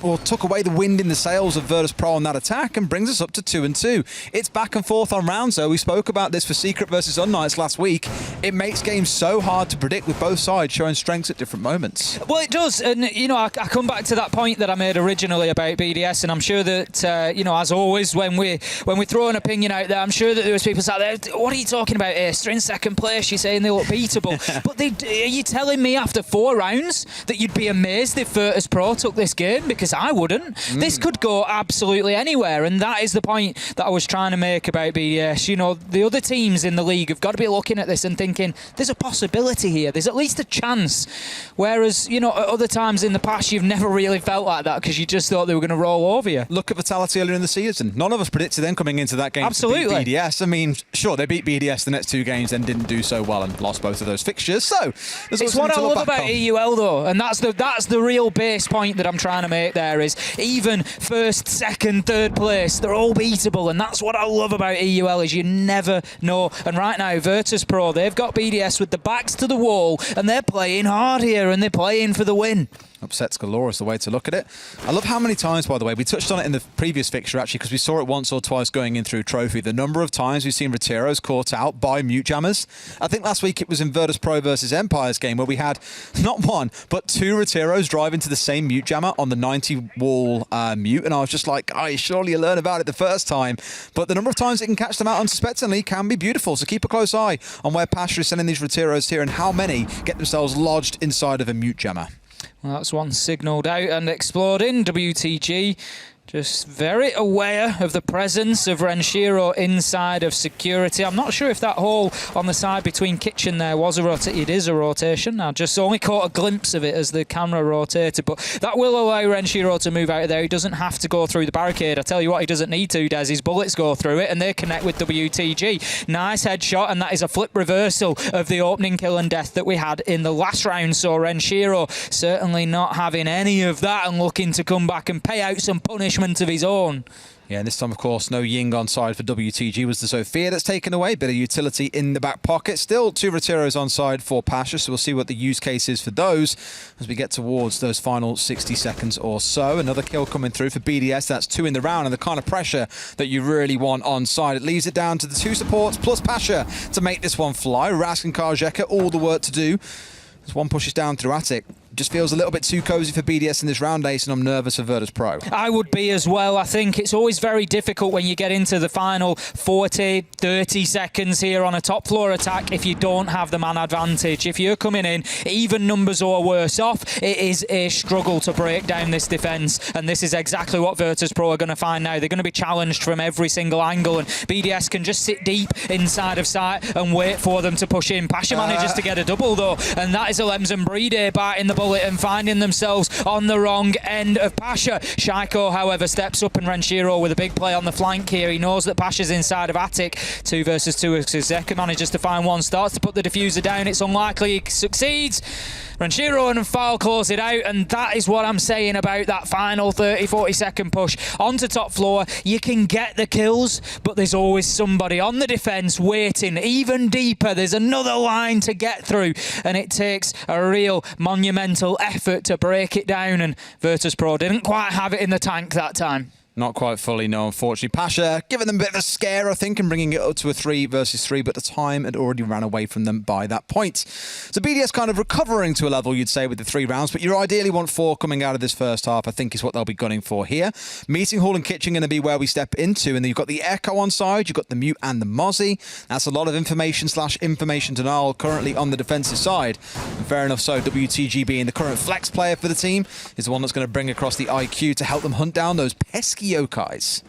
Speaker 4: or took away the wind in the sails of Virtus.Pro on that attack and brings us up to 2-2. It's back and forth on rounds, though. We spoke about this for Secret versus Unnights last week. It makes games so hard to predict with both sides showing strengths at different moments.
Speaker 5: Well, it does. And, I come back to that point that I made originally about BDS, and I'm sure that, as always, when we throw an opinion out there, I'm sure that there was people out there, what are you talking about here? They're in second place, you're saying they look beatable. But are you telling me after 4 rounds that you'd be amazed if Virtus.Pro took this game? Because I wouldn't. This could go absolutely anywhere, and that is the point that I was trying to make about BDS. The other teams in the league have got to be looking at this and thinking, there's a possibility here, there's at least a chance. Whereas, at other times in the past, you've never really felt like that because you just thought they were going to roll over you.
Speaker 4: Look at Vitality earlier in the season. None of us predicted them coming into that game
Speaker 5: Absolutely.
Speaker 4: to beat BDS. I mean, sure, they beat BDS the next 2 games, then didn't do so well and lost both of those fixtures. So
Speaker 5: it's what I love about EUL, though, and that's the real base point that I'm trying to make there is even first, second, third place, they're all beatable, and that's what I love about EUL is you never know. And right now, Virtus.Pro, they've got BDS with the backs to the wall, and they're playing hard here, and they're playing for the win.
Speaker 4: Upsets galore is the way to look at it. I love how many times, by the way, we touched on it in the previous fixture, actually, because we saw it once or twice going in through Trophy. The number of times we've seen Roteros caught out by mute jammers. I think last week it was in Virtus.Pro versus Empire's game where we had not 1, but 2 Roteros drive into the same mute jammer on the 90-wall mute, and I was just like, surely you learn about it the first time. But the number of times it can catch them out unsuspectingly can be beautiful, so keep a close eye on where Pasha is sending these Roteros here and how many get themselves lodged inside of a mute jammer.
Speaker 5: Well, that's one signalled out and exploding. WTG just very aware of the presence of Renshiro inside of security. I'm not sure if that hole on the side between kitchen there was a rotation. It is a rotation. I just only caught a glimpse of it as the camera rotated, but that will allow Renshiro to move out of there. He doesn't have to go through the barricade. I tell you what, he doesn't need to, Des. His bullets go through it and they connect with WTG. Nice headshot, and that is a flip reversal of the opening kill and death that we had in the last round. So Renshiro certainly not having any of that and looking to come back and pay out some punishment punishment of his own.
Speaker 4: Yeah, and this time, of course, no Ying on side for WTG. Was the Sophia that's taken away. Bit of utility in the back pocket. Still 2 Retiros on side for Pasha, so we'll see what the use case is for those as we get towards those final 60 seconds or so. Another kill coming through for BDS. That's 2 in the round, and the kind of pressure that you really want on side. It leaves it down to the 2 supports plus Pasha to make this one fly. Rask and Karjeka, all the work to do. As one pushes down through Attic. Just feels a little bit too cozy for BDS in this round, Ace, and I'm nervous for Virtus.Pro.
Speaker 5: I would be as well. I think it's always very difficult when you get into the final 40, 30 seconds here on a top floor attack if you don't have the man advantage. If you're coming in even numbers or worse off, it is a struggle to break down this defence, and this is exactly what Virtus.Pro are going to find now. They're going to be challenged from every single angle, and BDS can just sit deep inside of sight and wait for them to push in. Pasha manages to get a double though, and that is Alems and Brede biting the bullet and finding themselves on the wrong end of Pasha. Shaiko, however, steps up, and Renshiro with a big play on the flank here. He knows that Pasha's inside of Attic. 2 versus 2 as Zeka manages to find one, starts to put the diffuser down. It's unlikely he succeeds. Renshiro and Foul close it out, and that is what I'm saying about that final 30-40 second push onto top floor. You can get the kills, but there's always somebody on the defence waiting even deeper. There's another line to get through, and it takes a real monumental effort to break it down, and Virtus.Pro didn't quite have it in the tank that time.
Speaker 4: Not quite fully, no, unfortunately. Pasha giving them a bit of a scare, I think, and bringing it up to a 3 versus 3, but the time had already ran away from them by that point. So BDS kind of recovering to a level, you'd say, with the 3 rounds, but you ideally want 4 coming out of this first half, I think is what they'll be gunning for here. Meeting Hall and Kitchen going to be where we step into, and then you've got the Echo on side, you've got the Mute and the Mozzie. That's a lot of information denial currently on the defensive side. And fair enough so, WTG being the current flex player for the team is the one that's going to bring across the IQ to help them hunt down those pesky yokais.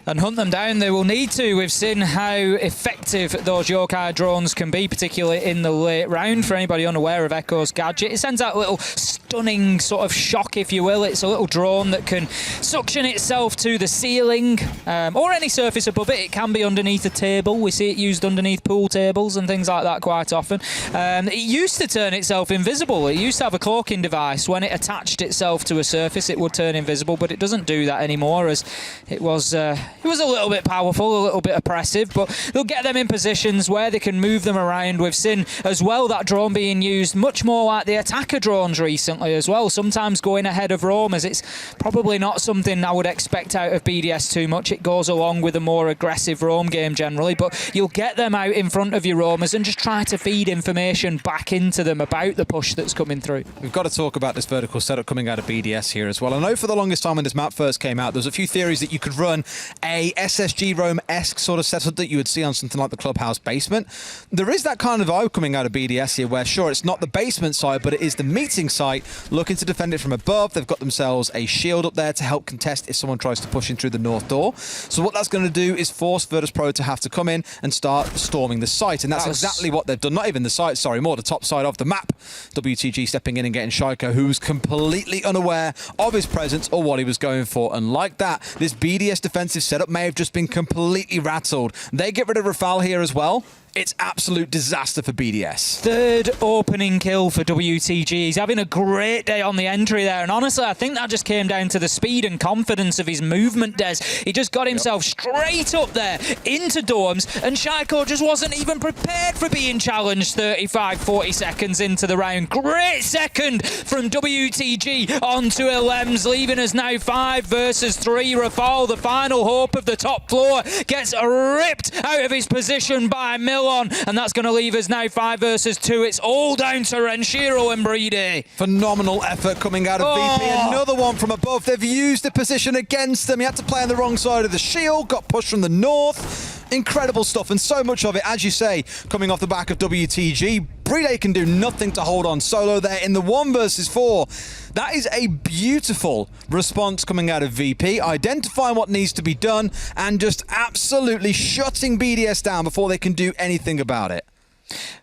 Speaker 5: And hunt them down they will need to. We've seen how effective those yokai drones can be, particularly in the late round. For anybody unaware of Echo's gadget, it sends out a little stunning sort of shock, if you will. It's a little drone that can suction itself to the ceiling or any surface above it. It can be underneath a table. We see it used underneath pool tables and things like that quite often. It used to turn itself invisible. It used to have a cloaking device. When it attached itself to a surface, it would turn invisible, but it doesn't do that anymore, as it was a little bit powerful, a little bit oppressive, but they'll get them in positions where they can move them around. We've seen as well that drone being used much more like the attacker drones recently as well, sometimes going ahead of roamers. It's probably not something I would expect out of BDS too much. It goes along with a more aggressive roam game generally, but you'll get them out in front of your roamers and just try to feed information back into them about the push that's coming through.
Speaker 4: We've got to talk about this vertical setup coming out of BDS here as well. I know for the longest time when this map first came out, there was a few theories that you could run a SSG Roam-esque sort of setup that you would see on something like the clubhouse basement. There is that kind of vibe coming out of BDS here where, sure, it's not the basement side, but it is the meeting site, looking to defend it from above. They've got themselves a shield up there to help contest if someone tries to push in through the north door. So what that's going to do is force Virtus.Pro to have to come in and start storming the site, and that's exactly what they've done. Not even the site, sorry, more the top side of the map. WTG stepping in and getting Shaiko, who was completely unaware of his presence or what he was going for, and like that, this BDS defensive setup may have just been completely rattled. They get rid of Rafal here as well. It's absolute disaster for BDS.
Speaker 5: Third opening kill for WTG. He's having a great day on the entry there, and honestly, I think that just came down to the speed and confidence of his movement, Des. He just got himself straight up there into dorms, and Shaiko just wasn't even prepared for being challenged 35-40 seconds into the round. Great second from WTG onto Alems, leaving us now 5 versus 3. Rafal, the final hope of the top floor, gets ripped out of his position by Mill. And that's going to leave us now 5 versus 2. It's all down to Renshiro and Brede.
Speaker 4: Phenomenal effort coming out of VP. Another one from above. They've used the position against them. He had to play on the wrong side of the shield, got pushed from the north. Incredible stuff, and so much of it, as you say, coming off the back of WTG. Brede can do nothing to hold on solo there in the 1 versus 4. That is a beautiful response coming out of VP, identifying what needs to be done and just absolutely shutting BDS down before they can do anything about it.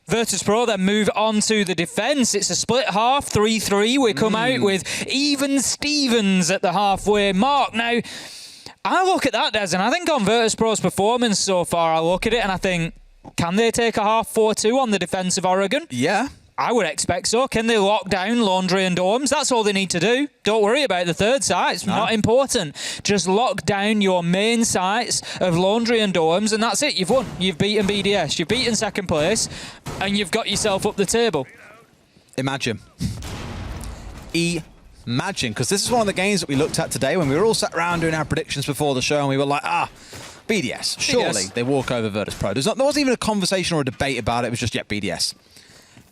Speaker 5: Virtus.Pro then move on to the defence. It's a split half, 3-3. We come out with even Stevens at the halfway mark. Now, I look at that, Des, and I think on Virtus.Pro's performance so far, I look at it and I think, can they take a half 4-2 on the defence of Oregon?
Speaker 4: Yeah.
Speaker 5: I would expect so. Can they lock down Laundry and Dorms? That's all they need to do. Don't worry about the third site. It's not important. Just lock down your main sites of Laundry and Dorms, and that's it. You've won. You've beaten BDS. You've beaten second place, and you've got yourself up the table.
Speaker 4: Imagine. Imagine, because this is one of the games that we looked at today when we were all sat around doing our predictions before the show, and we were like, BDS, surely they walk over Virtus.Pro. There wasn't even a conversation or a debate about it. It was just, BDS.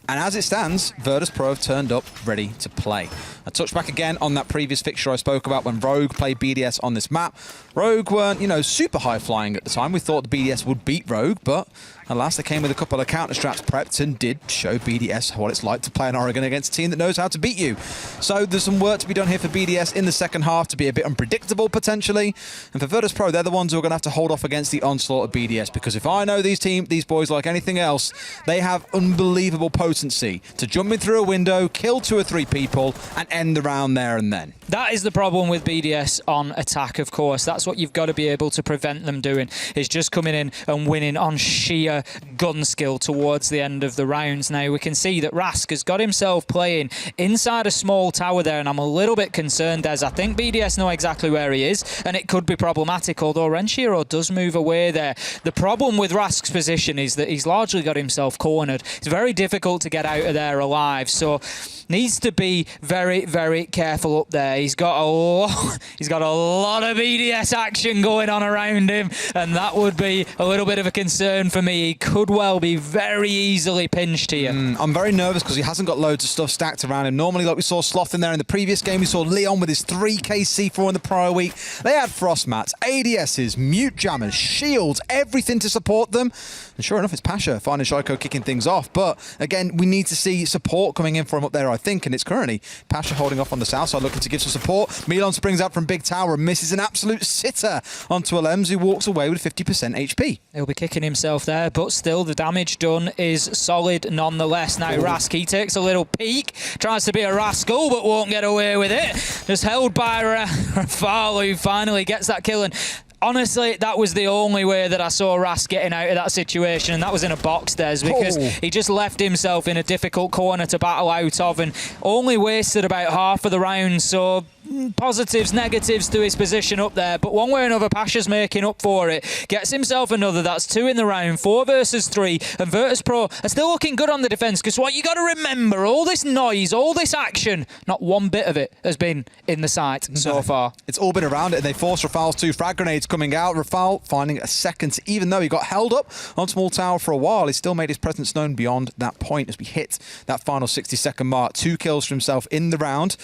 Speaker 4: And as it stands, Virtus.Pro have turned up ready to play. I touched back again on that previous fixture I spoke about when Rogue played BDS on this map. Rogue weren't, super high flying at the time. We thought the BDS would beat Rogue, but alas, they came with a couple of counter strats prepped and did show BDS what it's like to play in Oregon against a team that knows how to beat you. So there's some work to be done here for BDS in the second half to be a bit unpredictable potentially. And for Virtus.Pro, they're the ones who are going to have to hold off against the onslaught of BDS, because if I know these boys like anything else, they have unbelievable potency to jump in through a window, kill 2 or 3 people, and end the round there and then.
Speaker 5: That is the problem with BDS on attack, of course. That's what you've got to be able to prevent them doing, is just coming in and winning on sheer gun skill towards the end of the rounds. Now, we can see that Rask has got himself playing inside a small tower there, and I'm a little bit concerned, as I think BDS know exactly where he is, and it could be problematic, although Renshiro does move away there. The problem with Rask's position is that he's largely got himself cornered. It's very difficult to get out of there alive, so needs to be very, very careful up there. He's got a lot of BDS action going on around him, and that would be a little bit of a concern for me. He could well be very easily pinched here.
Speaker 4: I'm very nervous because he hasn't got loads of stuff stacked around him. Normally, like we saw Sloth in there in the previous game, we saw Leon with his 3k C4 in the prior week. They had frost mats, ADSs, mute jammers, shields, everything to support them. And sure enough, it's Pasha finding Shaiko kicking things off. But again, we need to see support coming in from up there, I think, and it's currently Pasha holding off on the south side, looking to give some support. Milan springs out from Big Tower and misses an absolute sitter onto Alems, who walks away with 50% HP.
Speaker 5: He'll be kicking himself there, but still the damage done is solid nonetheless. Now Rask, he takes a little peek, tries to be a rascal, but won't get away with it. Just held by Rafal, who finally gets that kill. And honestly, that was the only way that I saw Rask getting out of that situation, and that was in a box, Des, because he just left himself in a difficult corner to battle out of and only wasted about half of the round. So positives, negatives to his position up there, but one way or another, Pasha's making up for it. Gets himself another. That's 2 in the round, 4 versus 3, and Virtus.Pro are still looking good on the defence, because what you got to remember, all this noise, all this action, not one bit of it has been in the sight so far.
Speaker 4: It's all been around it, and they forced Rafal's 2 frag grenades coming out. Rafal finding a second, even though he got held up on small tower for a while, he still made his presence known beyond that point as we hit that final 60-second mark. 2 kills for himself in the round.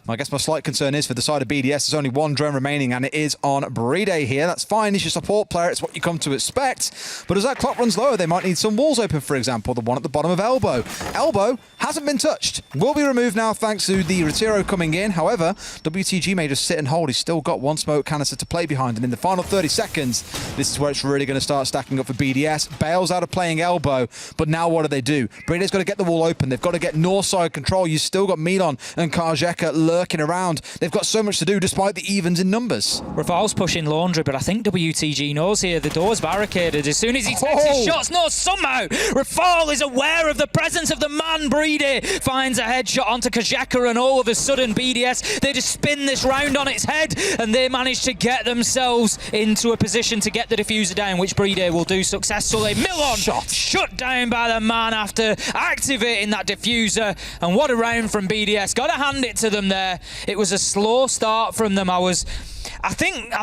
Speaker 4: I guess my slight concern is for the side of BDS, there's only 1 drone remaining, and it is on Playday here. That's fine. He's your support player. It's what you come to expect. But as that clock runs lower, they might need some walls open, for example, the one at the bottom of Elbow. Elbow hasn't been touched. Will be removed now thanks to the Retiro coming in. However, WTG may just sit and hold. He's still got 1 smoke canister to play behind. And in the final 30 seconds, this is where it's really going to start stacking up for BDS. Bails out of playing Elbow. But now what do? Brady's got to get the wall open. They've got to get north side control. You've still got Milan and Karjeka lurking around. They've got so much to do despite the evens in numbers.
Speaker 5: Rafal's pushing Laundry, but I think WTG knows here. The door's barricaded. As soon as he takes his shots, no, somehow Rafal is aware of the presence of the man. Breedy finds a headshot onto Kajeka, and all of a sudden BDS, they just spin this round on its head, and they manage to get themselves into a position to get the diffuser down, which Breedy will do successfully. Milon shut down by the man after activating that diffuser, and what a round from BDS. Got to hand it to them there. It was a slow start from them. I'm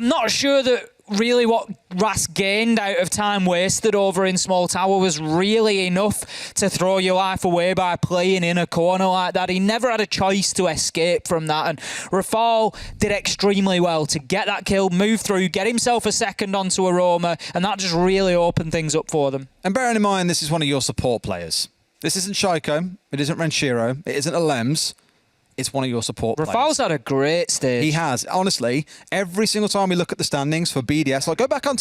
Speaker 5: not sure that really what Rask gained out of time wasted over in small tower was really enough to throw your life away by playing in a corner like that. He never had a choice to escape from that, and Rafal did extremely well to get that kill, move through, get himself a second onto Aroma, and that just really opened things up for them.
Speaker 4: And bearing in mind, this is one of your support players. This isn't Shaiko, it isn't Renshiro, it isn't Alems. It's one of your support players.
Speaker 5: Rafal's had a great stage.
Speaker 4: He has. Honestly, every single time we look at the standings for BDS, go on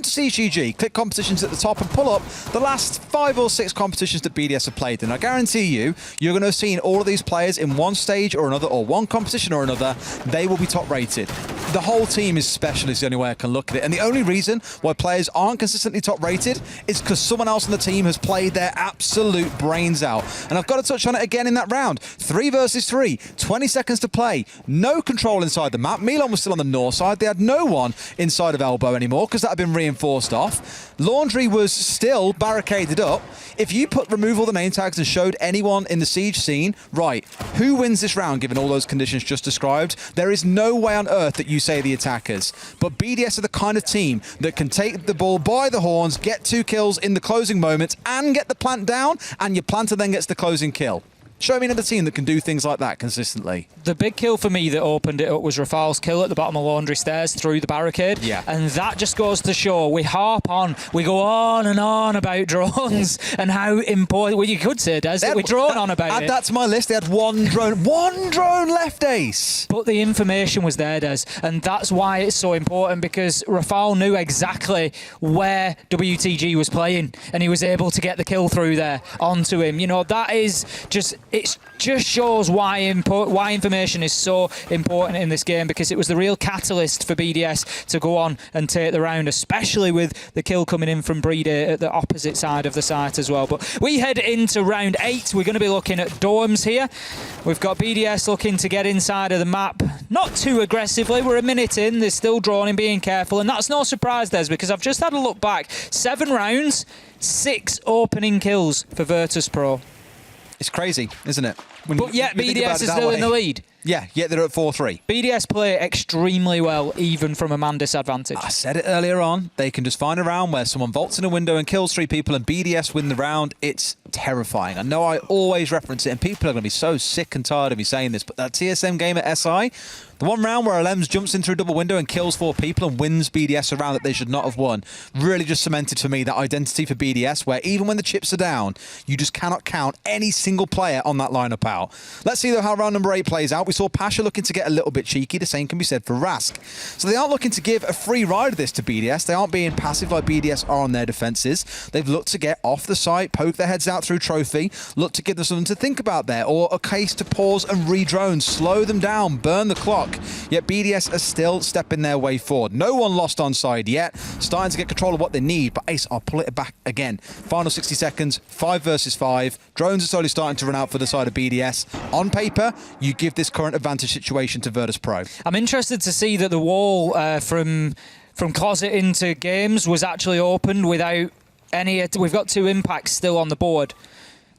Speaker 4: to CGG, click competitions at the top and pull up the last 5 or 6 competitions that BDS have played in. I guarantee you're going to have seen all of these players in one stage or another, or one competition or another. They will be top rated. the whole team is special is the only way I can look at it. And the only reason why players aren't consistently top rated is because someone else on the team has played their absolute brains out. And I've got to touch on it again in that round. 3 versus 3, 20 seconds to play, no control inside the map. Milan was still on the north side. They had no one inside of Elbow anymore because that had been reinforced off. Laundry was still barricaded up. If you remove all the name tags and showed anyone in the siege scene, right, who wins this round given all those conditions just described, there is no way on earth that you say the attackers. But BDS are the kind of team that can take the ball by the horns, get 2 kills in the closing moments and get the plant down, and your planter then gets the closing kill. Show me another team that can do things like that consistently.
Speaker 5: The big kill for me that opened it up was Rafal's kill at the bottom of Laundry Stairs through the barricade.
Speaker 4: Yeah.
Speaker 5: And that just goes to show we harp on, we go on and on about drones and how important, well, you could say, Des, that we drone on about it.
Speaker 4: That's my list. They had one drone left, Ace.
Speaker 5: But the information was there, Des, and that's why it's so important, because Rafal knew exactly where WTG was playing and he was able to get the kill through there onto him. You know, that is just... It just shows why information is so important in this game, because it was the real catalyst for BDS to go on and take the round, especially with the kill coming in from Playday at the opposite side of the site as well. But we head into round 8. We're going to be looking at dorms here. We've got BDS looking to get inside of the map, not too aggressively. We're a minute in. They're still droning, being careful, and that's no surprise, Des, because I've just had a look back. 7 rounds, 6 opening kills for Virtus.Pro.
Speaker 4: It's crazy, isn't it?
Speaker 5: But yet BDS is still in the lead.
Speaker 4: Yeah, yet they're at 4-3.
Speaker 5: BDS play extremely well, even from a man disadvantage.
Speaker 4: I said it earlier on. They can just find a round where someone vaults in a window and kills 3 people and BDS win the round. It's terrifying. I know I always reference it, and people are going to be so sick and tired of me saying this, but that TSM game at SI, the one round where Alems jumps in through a double window and kills 4 people and wins BDS a round that they should not have won, really just cemented for me that identity for BDS, where even when the chips are down, you just cannot count any single player on that lineup out. Let's see, though, how round number 8 plays out. We saw Pasha looking to get a little bit cheeky. The same can be said for Rask. So they aren't looking to give a free ride of this to BDS. They aren't being passive like BDS are on their defences. They've looked to get off the site, poke their heads out through Trophy, look to give them something to think about there, or a case to pause and re-drone, slow them down, burn the clock. Yet BDS are still stepping their way forward. No one lost on side yet. Starting to get control of what they need, but Ace, I'll pull it back again. Final 60 seconds, 5 versus 5. Drones are slowly starting to run out for the side of BDS. On paper, you give this current advantage situation to Virtus.Pro.
Speaker 5: I'm interested to see that the wall from closet into games was actually opened without any... We've got 2 impacts still on the board.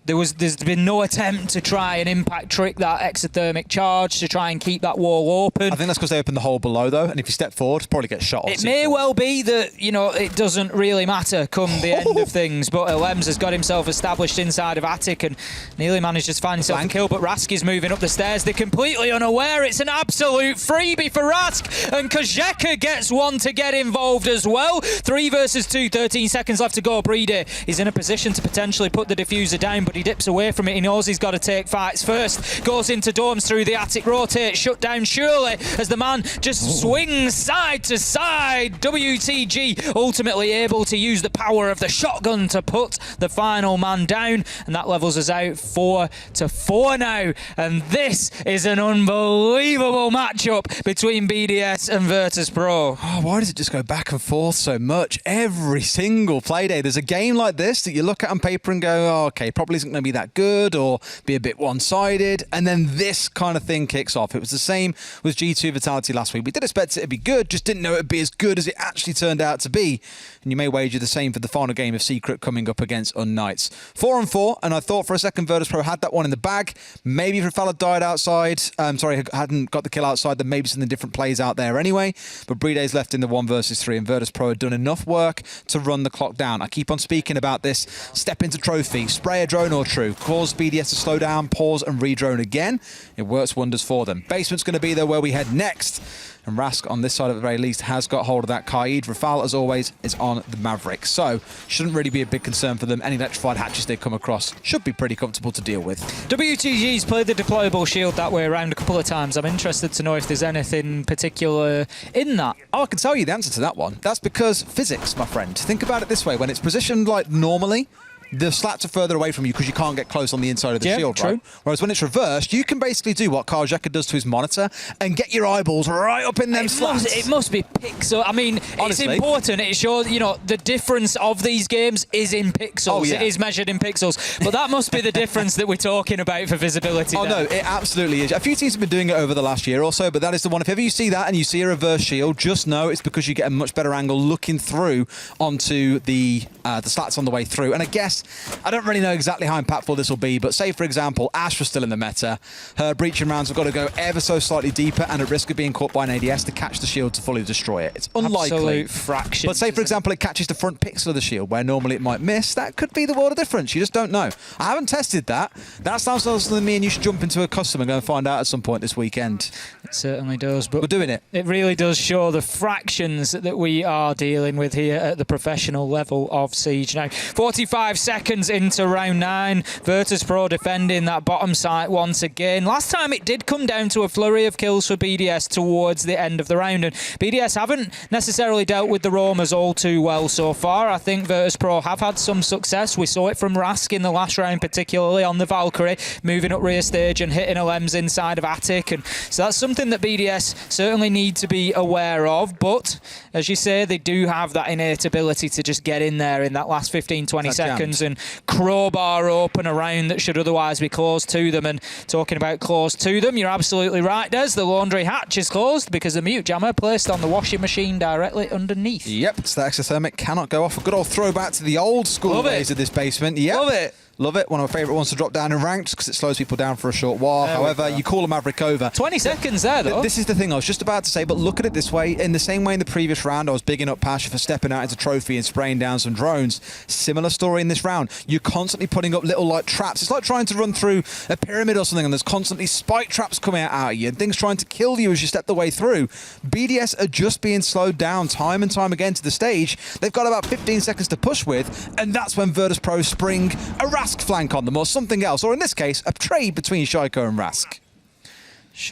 Speaker 5: There's been no attempt to try and impact trick that exothermic charge to try and keep that wall open.
Speaker 4: I think that's because they opened the hole below, though, and if you step forward, you probably get shot.
Speaker 5: It may well be that, you know, it doesn't really matter come the end of things, but Alems has got himself established inside of Attic and nearly managed to find himself a kill, but Rask is moving up the stairs. They're completely unaware. It's an absolute freebie for Rask, and Kozheka gets one to get involved as well. 3 versus 2, 13 seconds left to go. Playday is in a position to potentially put the diffuser down, but he dips away from it. He knows he's got to take fights first. Goes into dorms through the attic, rotates, shut down surely as the man just swings side to side. WTG ultimately able to use the power of the shotgun to put the final man down, and that levels us out 4-4 now. And this is an unbelievable matchup between BDS and Virtus.Pro.
Speaker 4: Oh, why does it just go back and forth so much every single Playday? There's a game like this that you look at on paper and go, oh, okay, probably isn't going to be that good or be a bit one-sided, and then this kind of thing kicks off. It was the same with G2 Vitality last week. We did expect it to be good, just didn't know it would be as good as it actually turned out to be. And you may wager the same for the final game of Secret coming up against Unknights. 4-4, and I thought for a second Virtus.Pro had that one in the bag. Maybe if Rafal died outside, hadn't got the kill outside, then maybe something different plays out there anyway. But Breeday's left in the 1 versus 3, and Virtus.Pro had done enough work to run the clock down. I keep on speaking about this. Step into Trophy, spray a drone or true, cause BDS to slow down, pause and re-drone again. It works wonders for them. Basement's going to be there where we head next. And Rask, on this side at the very least, has got hold of that Kaid. Rafal, as always, is on the Maverick. So, shouldn't really be a big concern for them. Any electrified hatches they come across should be pretty comfortable to deal with.
Speaker 5: WTG's played the deployable shield that way around a couple of times. I'm interested to know if there's anything particular in that.
Speaker 4: Oh, I can tell you the answer to that one. That's because physics, my friend. Think about it this way. When it's positioned like normally, the slats are further away from you because you can't get close on the inside of the
Speaker 5: Yeah,
Speaker 4: shield,
Speaker 5: true.
Speaker 4: right? Whereas when it's reversed, you can basically do what Karjeka does to his monitor and get your eyeballs right up in them slats.
Speaker 5: It must be pixel. I mean,
Speaker 4: Honestly.
Speaker 5: it's important. It shows, the difference of these games is in pixels.
Speaker 4: Oh, yeah.
Speaker 5: It is measured in pixels. But that must be the difference that we're talking about for visibility.
Speaker 4: Oh,
Speaker 5: there.
Speaker 4: no, it absolutely is. A few teams have been doing it over the last year or so, but that is the one. If ever you see that and you see a reverse shield, just know it's because you get a much better angle looking through onto the slats on the way through. And I guess, I don't really know exactly how impactful this will be, but say, for example, Ashe was still in the meta. Her breaching rounds have got to go ever so slightly deeper and at risk of being caught by an ADS to catch the shield to fully destroy it. It's unlikely.
Speaker 5: Absolute fraction.
Speaker 4: But say, for example, it catches the front pixel of the shield where normally it might miss. That could be the world of difference. You just don't know. I haven't tested that. That sounds like something me and you should jump into a custom and go and find out at some point this weekend.
Speaker 5: It certainly does. But
Speaker 4: we're doing it.
Speaker 5: It really does show the fractions that we are dealing with here at the professional level of Siege. Now, 45 seconds into round 9. Virtus.Pro defending that bottom site once again. Last time it did come down to a flurry of kills for BDS towards the end of the round. And BDS haven't necessarily dealt with the roamers all too well so far. I think Virtus.Pro have had some success. We saw it from Rask in the last round, particularly on the Valkyrie, moving up rear stage and hitting LMs inside of Attic. And so that's something that BDS certainly need to be aware of. But as you say, they do have that innate ability to just get in there in that last 15-20 seconds and crowbar open a round that should otherwise be closed to them. And talking about closed to them, you're absolutely right, Des. The laundry hatch is closed because the mute jammer placed on the washing machine directly underneath.
Speaker 4: Yep, so the exothermic cannot go off. A good old throwback to the old school days of this basement. Yep.
Speaker 5: Love it.
Speaker 4: Love it. One of my favourite ones to drop down in ranked because it slows people down for a short while. However, you call a Maverick over.
Speaker 5: 20 seconds there, though.
Speaker 4: This is the thing I was just about to say, but look at it this way. In the same way in the previous round, I was bigging up Pasha for stepping out into Trophy and spraying down some drones. Similar story in this round. You're constantly putting up little traps. It's like trying to run through a pyramid or something and there's constantly spike traps coming out at you and things trying to kill you as you step the way through. BDS are just being slowed down time and time again to the stage. They've got about 15 seconds to push with, and that's when Virtus.Pro spring a Rask flank on them or something else, or in this case, a trade between Shaiko and Rask.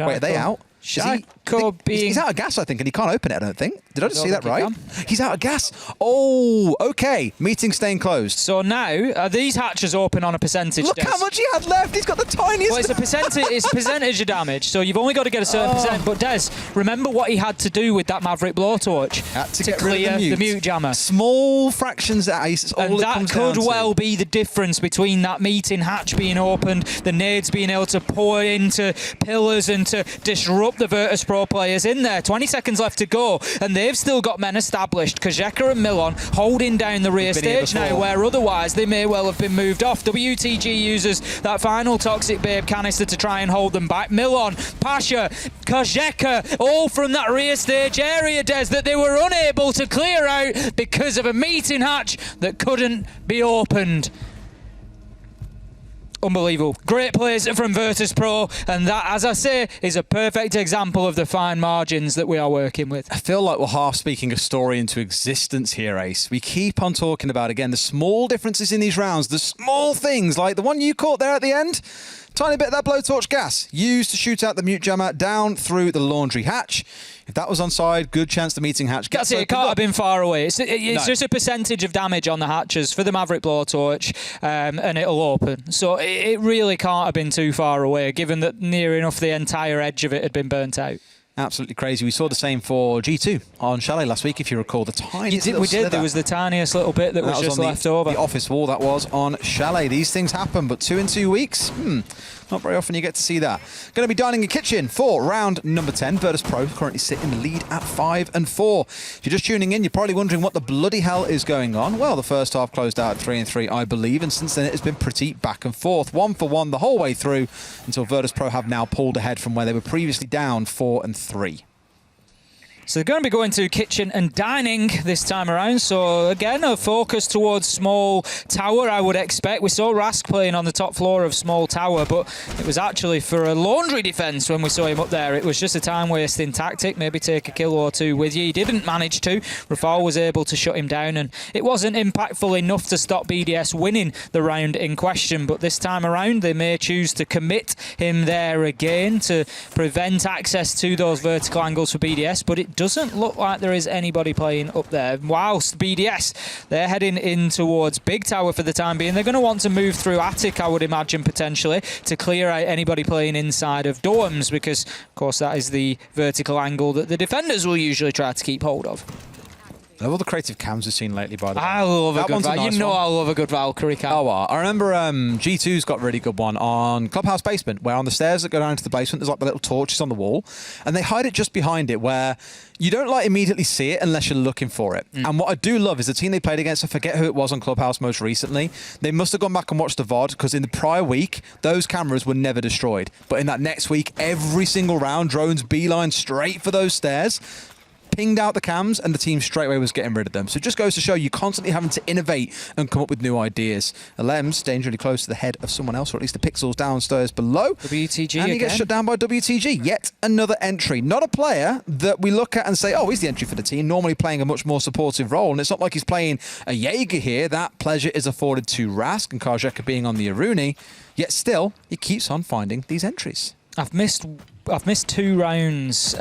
Speaker 4: Wait, are they out? He's out of gas, I think, and he can't open it, I don't think. Did I just see that right? He's out of gas. Oh, okay. Meeting staying closed.
Speaker 5: So now, are these hatches open on a percentage?
Speaker 4: Look how much he had left. He's got the tiniest...
Speaker 5: Well, it's a percentage of damage, so you've only got to get a certain percent. But Des, remember what he had to do with that Maverick blowtorch
Speaker 4: to
Speaker 5: clear the mute jammer.
Speaker 4: Small fractions at Ace.
Speaker 5: And that could well be the difference between that meeting hatch being opened, the nades being able to pour into pillars and to disrupt the Virtus.Pro players in there. 20 seconds left to go, and they've still got men established. Kajeka and Milon holding down the rear stage now, where otherwise they may well have been moved off. WTG uses that final Toxic Babe canister to try and hold them back. Milon, Pasha, Kajeka, all from that rear stage area, Des, that they were unable to clear out because of a meeting hatch that couldn't be opened. Unbelievable. Great plays from Virtus.Pro, and that, as I say, is a perfect example of the fine margins that we are working with.
Speaker 4: I feel like we're half speaking a story into existence here, Ace. We keep on talking about, again, the small differences in these rounds, the small things, like the one you caught there at the end. Tiny bit of that blowtorch gas used to shoot out the mute jammer down through the laundry hatch. If that was onside, good chance the meeting hatch gets
Speaker 5: it can't have been far away. It's just a percentage of damage on the hatches for the Maverick blowtorch, and it'll open. So it really can't have been too far away, given that near enough the entire edge of it had been burnt out.
Speaker 4: Absolutely crazy. We saw the same for G2 on Chalet last week, if you recall. The tiniest
Speaker 5: we did. There was the tiniest little bit that was just left over.
Speaker 4: The office wall, that was on Chalet. These things happen, but 2 in 2 weeks? Not very often you get to see that. Going to be dining in kitchen for round number 10. Virtus.Pro currently sit in the lead at 5 and 4. If you're just tuning in, you're probably wondering what the bloody hell is going on. Well, the first half closed out at 3 and 3, I believe, and since then it has been pretty back and forth. 1 for 1 the whole way through until Virtus.Pro have now pulled ahead from where they were previously down 4 and 3.
Speaker 5: So they're going to be going to kitchen and dining this time around. So again, a focus towards small tower, I would expect. We saw Rask playing on the top floor of small tower, but it was actually for a laundry defense when we saw him up there. It was just a time-wasting tactic, maybe take a kill or two with you. He didn't manage to. Rafal was able to shut him down, and it wasn't impactful enough to stop BDS winning the round in question. But this time around, they may choose to commit him there again to prevent access to those vertical angles for BDS, but it doesn't look like there is anybody playing up there. Whilst BDS, they're heading in towards Big Tower for the time being. They're going to want to move through Attic, I would imagine, potentially, to clear out anybody playing inside of dorms, because, of course, that is the vertical angle that the defenders will usually try to keep hold of.
Speaker 4: I love all the creative cams we've seen lately, by the way.
Speaker 5: I love
Speaker 4: that
Speaker 5: a good
Speaker 4: one's a
Speaker 5: Valkyrie.
Speaker 4: nice
Speaker 5: You know
Speaker 4: one.
Speaker 5: I love a good Valkyrie cam.
Speaker 4: Oh, I remember G2's got a really good one on Clubhouse Basement, where on the stairs that go down to the basement, there's like the little torches on the wall, and they hide it just behind it, where you don't like immediately see it unless you're looking for it. And what I do love is the team they played against, I forget who it was on Clubhouse most recently, they must have gone back and watched the VOD, because in the prior week, those cameras were never destroyed. But in that next week, every single round, drones beeline straight for those stairs, pinged out the cams, and the team straight away was getting rid of them. So it just goes to show you constantly having to innovate and come up with new ideas. Lem's dangerously close to the head of someone else, or at least the pixels downstairs below.
Speaker 5: WTG
Speaker 4: and he gets
Speaker 5: again.
Speaker 4: shut down by WTG. Yet another entry. Not a player that we look at and say, oh, he's the entry for the team, normally playing a much more supportive role. And it's not like he's playing a Jaeger here. That pleasure is afforded to Rask and Karjeka being on the Aruni. Yet still, he keeps on finding these entries.
Speaker 5: I've missed 2 rounds.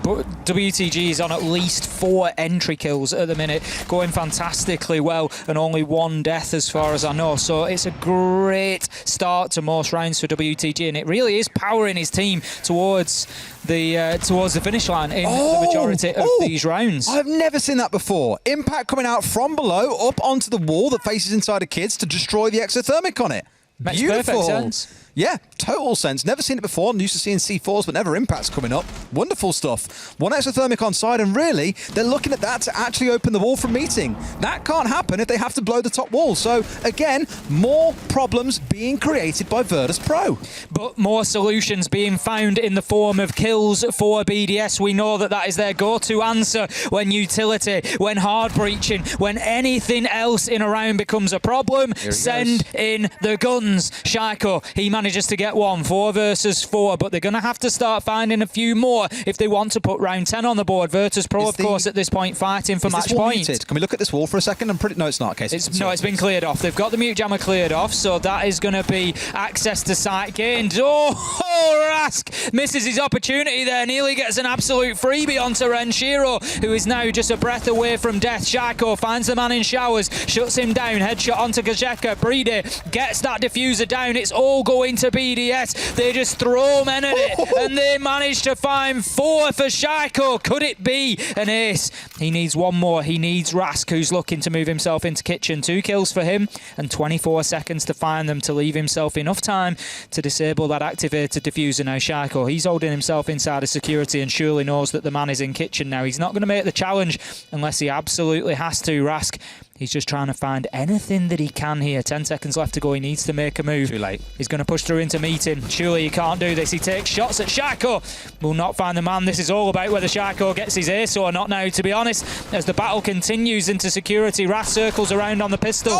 Speaker 5: But WTG is on at least 4 entry kills at the minute, going fantastically well, and only 1 death as far as I know. So it's a great start to most rounds for WTG, and it really is powering his team towards the finish line in the majority of these rounds.
Speaker 4: I've never seen that before. Impact coming out from below up onto the wall that faces inside of kids to destroy the exothermic on it.
Speaker 5: Makes
Speaker 4: Beautiful.
Speaker 5: perfect sense.
Speaker 4: Yeah, total sense. Never seen it before. I'm used to seeing C4s, but never impacts coming up. Wonderful stuff. 1 exothermic on side, and really, they're looking at that to actually open the wall from meeting. That can't happen if they have to blow the top wall. So, again, more problems being created by Virtus.Pro.
Speaker 5: But more solutions being found in the form of kills for BDS. We know that that is their go-to answer when utility, when hard breaching, when anything else in a round becomes a problem. Send in the guns. Shaiko, he manages to get 1, 4 versus 4, but they're going to have to start finding a few more if they want to put round 10 on the board. Virtus.Pro, of course, at this point, fighting for match point.
Speaker 4: Muted? Can we look at this wall for a second? No, it's not. Okay,
Speaker 5: it's been cleared off. They've got the mute jammer cleared off, so that is going to be access to site gained. Oh, Rask misses his opportunity there. Nearly gets an absolute freebie onto Renshiro, who is now just a breath away from death. Shaiko finds the man in showers, shuts him down. Headshot onto Gajeka. Breedy gets that diffuser down. It's all going to BDS. They just throw men at it, and they manage to find 4 for Shaiko. Could it be an ace? He needs 1 more. He needs Rask, who's looking to move himself into kitchen. 2 kills for him, and 24 seconds to find them to leave himself enough time to disable that activated diffuser. Now Shaiko, he's holding himself inside of security and surely knows that the man is in kitchen now. He's not going to make the challenge unless he absolutely has to. Rask, he's just trying to find anything that he can here. 10 seconds left to go. He needs to make a move.
Speaker 4: Too late.
Speaker 5: He's going to push through into meeting. Surely he can't do this. He takes shots at Shaiko. Will not find the man. This is all about whether Shaiko gets his ace or not now, to be honest. As the battle continues into security, Rask circles around on the pistol.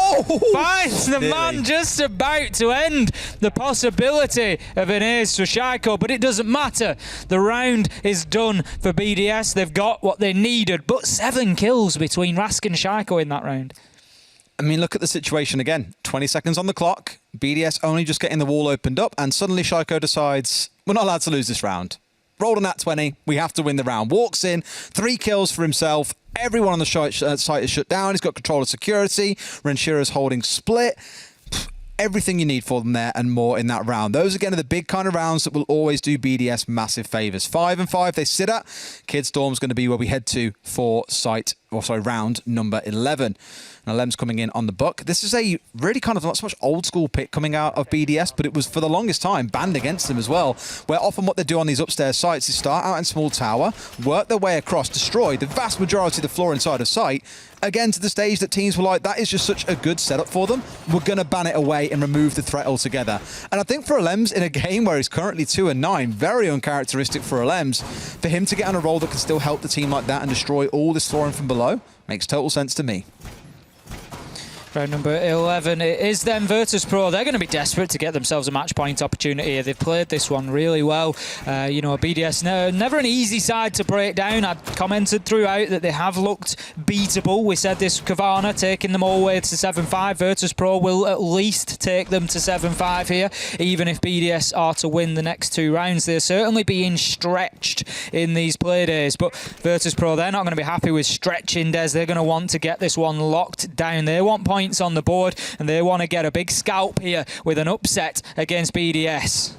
Speaker 5: Finds the man just about to end the possibility of an ace for Shaiko, but it doesn't matter. The round is done for BDS. They've got what they needed, but 7 kills between Rask and Shaiko in that round.
Speaker 4: I mean, look at the situation again. 20 seconds on the clock. BDS only just getting the wall opened up, and suddenly Shaiko decides, we're not allowed to lose this round. Rolled on that 20. We have to win the round. Walks in, 3 kills for himself. Everyone on the site is shut down. He's got control of security. Renshiro's holding split. Everything you need for them there and more in that round. Those, again, are the big kind of rounds that will always do BDS massive favours. 5 and 5 they sit at. Kids Storm's going to be where we head to for round number 11. Now, Lem's coming in on the buck. This is a really kind of not so much old school pick coming out of BDS, but it was for the longest time banned against them as well, where often what they do on these upstairs sites is start out in small tower, work their way across, destroy the vast majority of the floor inside of site, again to the stage that teams were like, that is just such a good setup for them. We're going to ban it away and remove the threat altogether. And I think for Alems, in a game where he's currently 2-9, very uncharacteristic for Alems, for him to get on a role that can still help the team like that and destroy all this flooring from below, makes total sense to me.
Speaker 5: Round number 11, it is then Virtus.Pro. They're going to be desperate to get themselves a match point opportunity here. They've played this one really well. You know, BDS, never an easy side to break down. I commented throughout that they have looked beatable. We said this, Kavana taking them all the way to 7-5. Virtus.Pro will at least take them to 7-5 here, even if BDS are to win the next 2 rounds. They're certainly being stretched in these play days, but Virtus.Pro, they're not going to be happy with stretching, Des. They're going to want to get this one locked down. They want points on the board, and they want to get a big scalp here with an upset against BDS.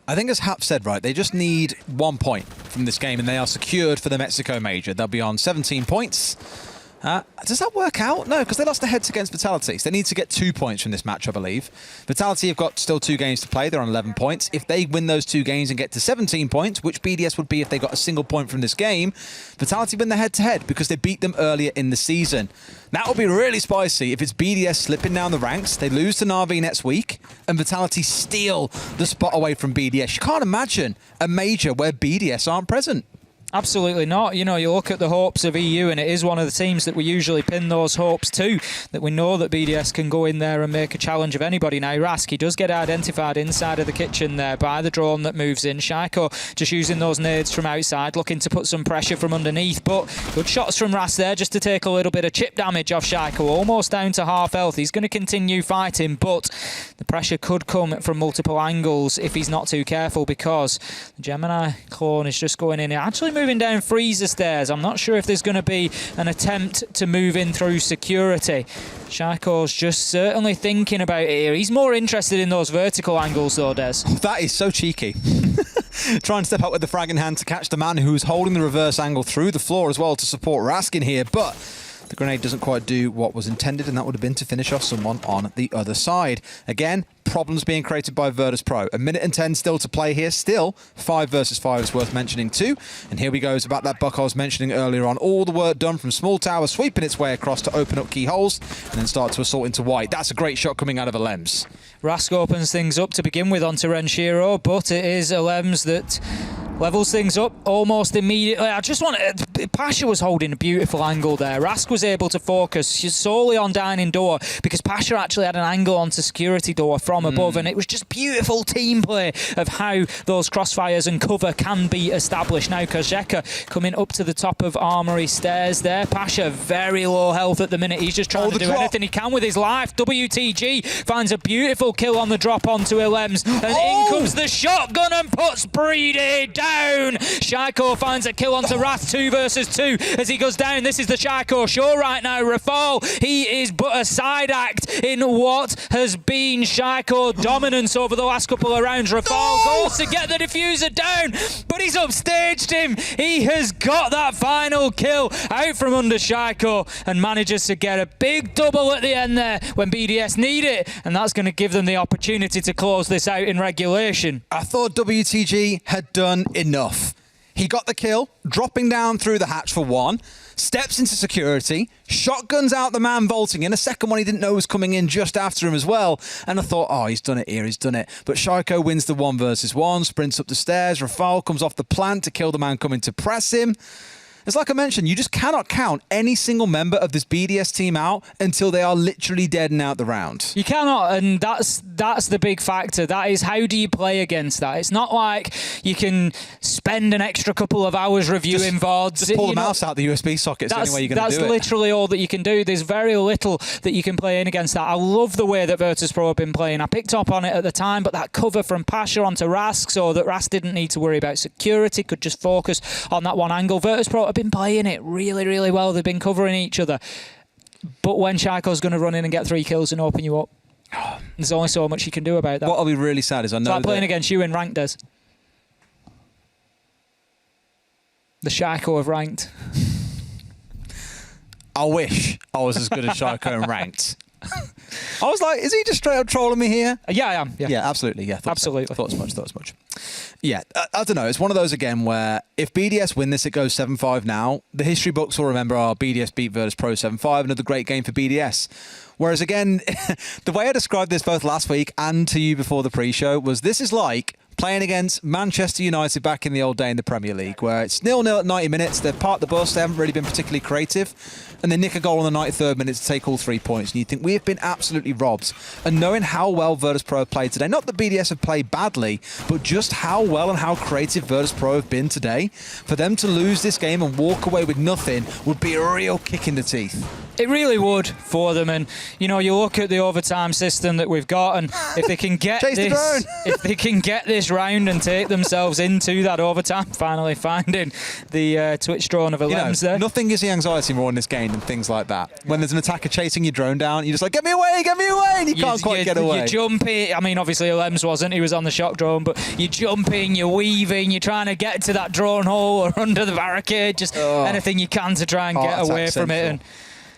Speaker 4: I think as Hap said, right, they just need 1 point from this game and they are secured for the Mexico Major. They'll be on 17 points. Does that work out? No, because they lost their heads against Vitality. So they need to get 2 points from this match, I believe. Vitality have got still 2 games to play. They're on 11 points. If they win those 2 games and get to 17 points, which BDS would be if they got a single point from this game, Vitality win the head-to-head because they beat them earlier in the season. That would be really spicy if it's BDS slipping down the ranks, they lose to Na'Vi next week, and Vitality steal the spot away from BDS. You can't imagine a major where BDS aren't present.
Speaker 5: Absolutely not. You know, you look at the hopes of EU, and it is one of the teams that we usually pin those hopes to, that we know that BDS can go in there and make a challenge of anybody. Now, Rask, he does get identified inside of the kitchen there by the drone that moves in. Shaiko just using those nades from outside, looking to put some pressure from underneath, but good shots from Rask there just to take a little bit of chip damage off Shaiko, almost down to half health. He's going to continue fighting, but the pressure could come from multiple angles if he's not too careful, because the Gemini clone is just going in. Actually moving down freezer stairs. I'm not sure if there's going to be an attempt to move in through security. Shaiko's just certainly thinking about it here. He's more interested in those vertical angles though, Des.
Speaker 4: That is so cheeky. Try and step out with the frag in hand to catch the man who's holding the reverse angle through the floor as well to support Raskin here, but the grenade doesn't quite do what was intended, and that would have been to finish off someone on the other side. Again, problems being created by Virtus.Pro. 1 minute and 10 still to play here. Still 5 versus 5 is worth mentioning too. And here we go. It's about that buck I was mentioning earlier on. All the work done from small tower, sweeping its way across to open up key holes and then start to assault into white. That's a great shot coming out of Alems.
Speaker 5: Rask opens things up to begin with onto Renshiro, but it is Alems that levels things up almost immediately. I just want to... Pasha was holding a beautiful angle there. Rask was able to focus solely on dining door because Pasha actually had an angle onto security door from above, and it was just beautiful team play of how those crossfires and cover can be established. Now Kozheka coming up to the top of Armory stairs there. Pasha very low health at the minute. He's just trying to do anything he can with his life. WTG finds a beautiful kill on the drop onto Alems, and in comes the shotgun and puts Breedy down. Shaiko finds a kill onto Wrath, 2 versus 2 as he goes down. This is the Shaiko show right now. Rafal, he is but a side act in what has been Shaiko dominance over the last couple of rounds. Rafal goes to get the diffuser down, but he's upstaged him. He has got that final kill out from under Shaiko and manages to get a big double at the end there when BDS need it, and that's going to give them the opportunity to close this out in regulation.
Speaker 4: I thought WTG had done enough. He got the kill, dropping down through the hatch for 1, steps into security, shotguns out the man vaulting in, a second one he didn't know was coming in just after him as well, and I thought, oh, he's done it here, he's done it. But Shaiko wins the 1 versus 1, sprints up the stairs, Rafal comes off the plant to kill the man coming to press him. It's like I mentioned, you just cannot count any single member of this BDS team out until they are literally dead and out the round.
Speaker 5: You cannot, and that's the big factor. That is, how do you play against that? It's not like you can spend an extra couple of hours reviewing VODs.
Speaker 4: Just pull the mouse out the USB socket. It's the only way you're going to do it.
Speaker 5: That's literally all that you can do. There's very little that you can play in against that. I love the way that Virtus.Pro have been playing. I picked up on it at the time, but that cover from Pasha onto Rask so that Rask didn't need to worry about security, could just focus on that one angle. Virtus.Pro have been playing it really, really well. They've been covering each other. But when Shaiko's going to run in and get 3 kills and open you up, there's only so much you can do about that.
Speaker 4: What will be really sad is I know
Speaker 5: it's like playing against you in ranked, Des. The Shaiko of ranked.
Speaker 4: I wish I was as good as Shaiko in ranked. I was like, is he just straight up trolling me here?
Speaker 5: Yeah, I am.
Speaker 4: Yeah, absolutely. Yeah,
Speaker 5: absolutely.
Speaker 4: Thought as much. Yeah, I don't know. It's one of those again where if BDS win this, it goes 7-5 now. The history books will remember, BDS beat Virtus.Pro 7-5, another great game for BDS. Whereas again, the way I described this both last week and to you before the pre-show was this is like playing against Manchester United back in the old day in the Premier League, where it's 0-0 at 90 minutes. They've parked the bus. They haven't really been particularly creative. And they nick a goal on the 93rd minute to take all 3 points. And you think, we have been absolutely robbed. And knowing how well Virtus.Pro have played today, not that BDS have played badly, but just how well and how creative Virtus.Pro have been today, for them to lose this game and walk away with nothing would be a real kick in the teeth.
Speaker 5: It really would for them, and you look at the overtime system that we've got, and if they can get if they can get this round and take themselves into that overtime, finally finding the Twitch drone of Alems there.
Speaker 4: Nothing gives the anxiety more in this game than things like that. When there's an attacker chasing your drone down, you're just like, get me away, and you can't quite get away.
Speaker 5: You're jumping. I mean, obviously Alems wasn't. He was on the shock drone, but you're jumping, you're weaving, you're trying to get to that drone hole or under the barricade, just anything you can to try and get away from it. And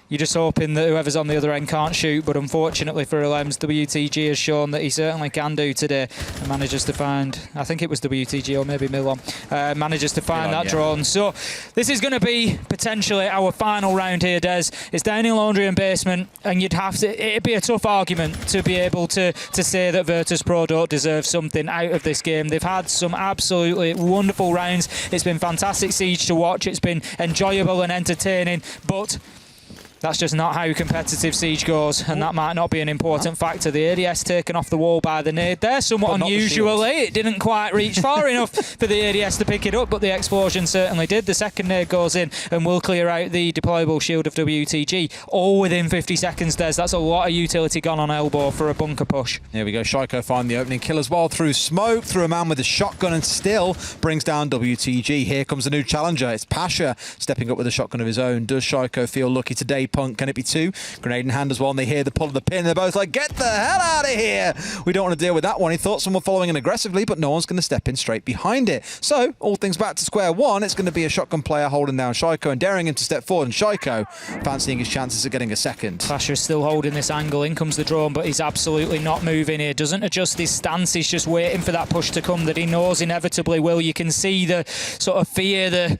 Speaker 5: you're just hoping that whoever's on the other end can't shoot, but unfortunately for Alems, WTG has shown that he certainly can do today, and manages to find, I think it was WTG or maybe Milan, manages to find that drone. So this is going to be potentially our final round here, Des. It's down in Laundry and Basement, and it'd be a tough argument to be able to say that Virtus.Pro don't deserve something out of this game. They've had some absolutely wonderful rounds. It's been fantastic Siege to watch. It's been enjoyable and entertaining, but that's just not how competitive Siege goes, and that might not be an important factor. The ADS taken off the wall by the nade there, somewhat unusually. It didn't quite reach far enough for the ADS to pick it up, but the explosion certainly did. The second nade goes in and will clear out the deployable shield of WTG, all within 50 seconds, Des. That's a lot of utility gone on elbow for a bunker push.
Speaker 4: Here we go. Shaiko find the opening kill as well through smoke, through a man with a shotgun, and still brings down WTG. Here comes the new challenger. It's Pasha stepping up with a shotgun of his own. Does Shaiko feel lucky today? Punk, can it be 2? Grenade in hand as well, and they hear the pull of the pin. They're both like, get the hell out of here! We don't want to deal with that one. He thought someone following in aggressively, but no one's going to step in straight behind it. So, all things back to square one. It's going to be a shotgun player holding down Shaiko and daring him to step forward, and Shaiko fancying his chances of getting a second.
Speaker 5: Pasha's still holding this angle. In comes the drone, but he's absolutely not moving here. Doesn't adjust his stance. He's just waiting for that push to come that he knows inevitably will. You can see the sort of fear, the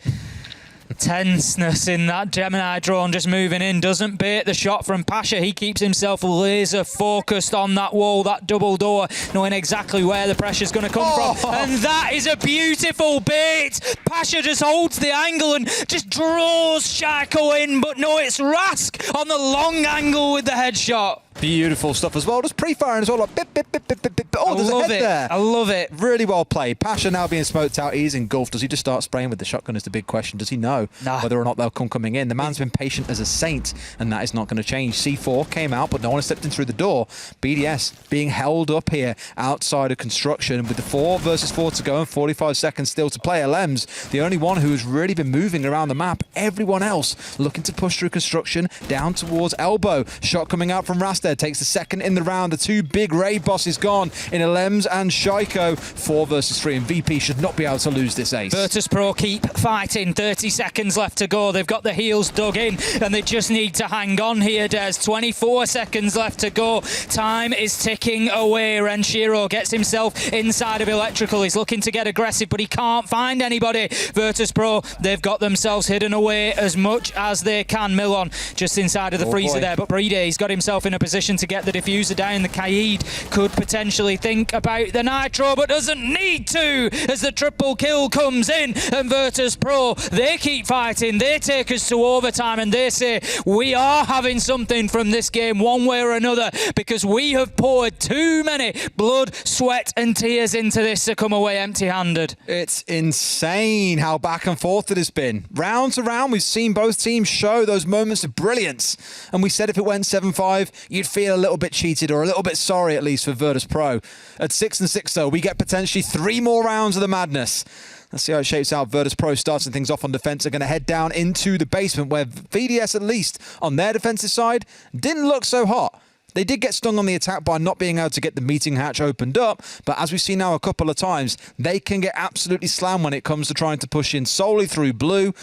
Speaker 5: tenseness in that Gemini drone just moving in. Doesn't bait the shot from Pasha. He keeps himself laser focused on that wall, that double door, knowing exactly where the pressure's going to come from. And that is a beautiful bait. Pasha just holds the angle and just draws Shaiko in, but no, it's Rask on the long angle with the headshot.
Speaker 4: Beautiful stuff as well. Just pre-firing as well. Like, bip, bip, bip, bip, bip, bip. Oh, there's a head there.
Speaker 5: I love it.
Speaker 4: Really well played. Pasha now being smoked out. He's engulfed. Does he just start spraying with the shotgun is the big question. Does he know whether or not they'll come coming in? The man's been patient as a saint, and that is not going to change. C4 came out, but no one has stepped in through the door. BDS being held up here outside of construction with the 4 versus 4 to go and 45 seconds still to play. Alems, the only one who has really been moving around the map. Everyone else looking to push through construction down towards elbow. Shot coming out from Rasted. Takes the second in the round. The 2 big raid bosses gone in Alems and Shaiko. 4 versus 3, and VP should not be able to lose this ace.
Speaker 5: Virtus.Pro keep fighting. 30 seconds left to go. They've got the heels dug in, and they just need to hang on here, Des. 24 seconds left to go. Time is ticking away. Renshiro gets himself inside of Electrical. He's looking to get aggressive, but he can't find anybody. Virtus.Pro, they've got themselves hidden away as much as they can. Milan just inside of the freezer there, but Breeday's got himself in a position to get the diffuser down. The Kaid could potentially think about the Nitro, but doesn't need to, as the triple kill comes in. And Virtus.Pro, they keep fighting. They take us to overtime, and they say, we are having something from this game one way or another, because we have poured too many blood, sweat and tears into this to come away empty-handed.
Speaker 4: It's insane how back and forth it has been. Round to round, we've seen both teams show those moments of brilliance, and we said if it went 7-5, you'd feel a little bit cheated, or a little bit sorry at least for Virtus.Pro. At 6-6 though, we get potentially 3 more rounds of the madness. Let's see how it shapes out. Virtus.Pro starting things off on defense are going to head down into the basement, where VDS, at least on their defensive side, didn't look so hot. They did get stung on the attack by not being able to get the meeting hatch opened up, but as we've seen now a couple of times, they can get absolutely slammed when it comes to trying to push in solely through blue.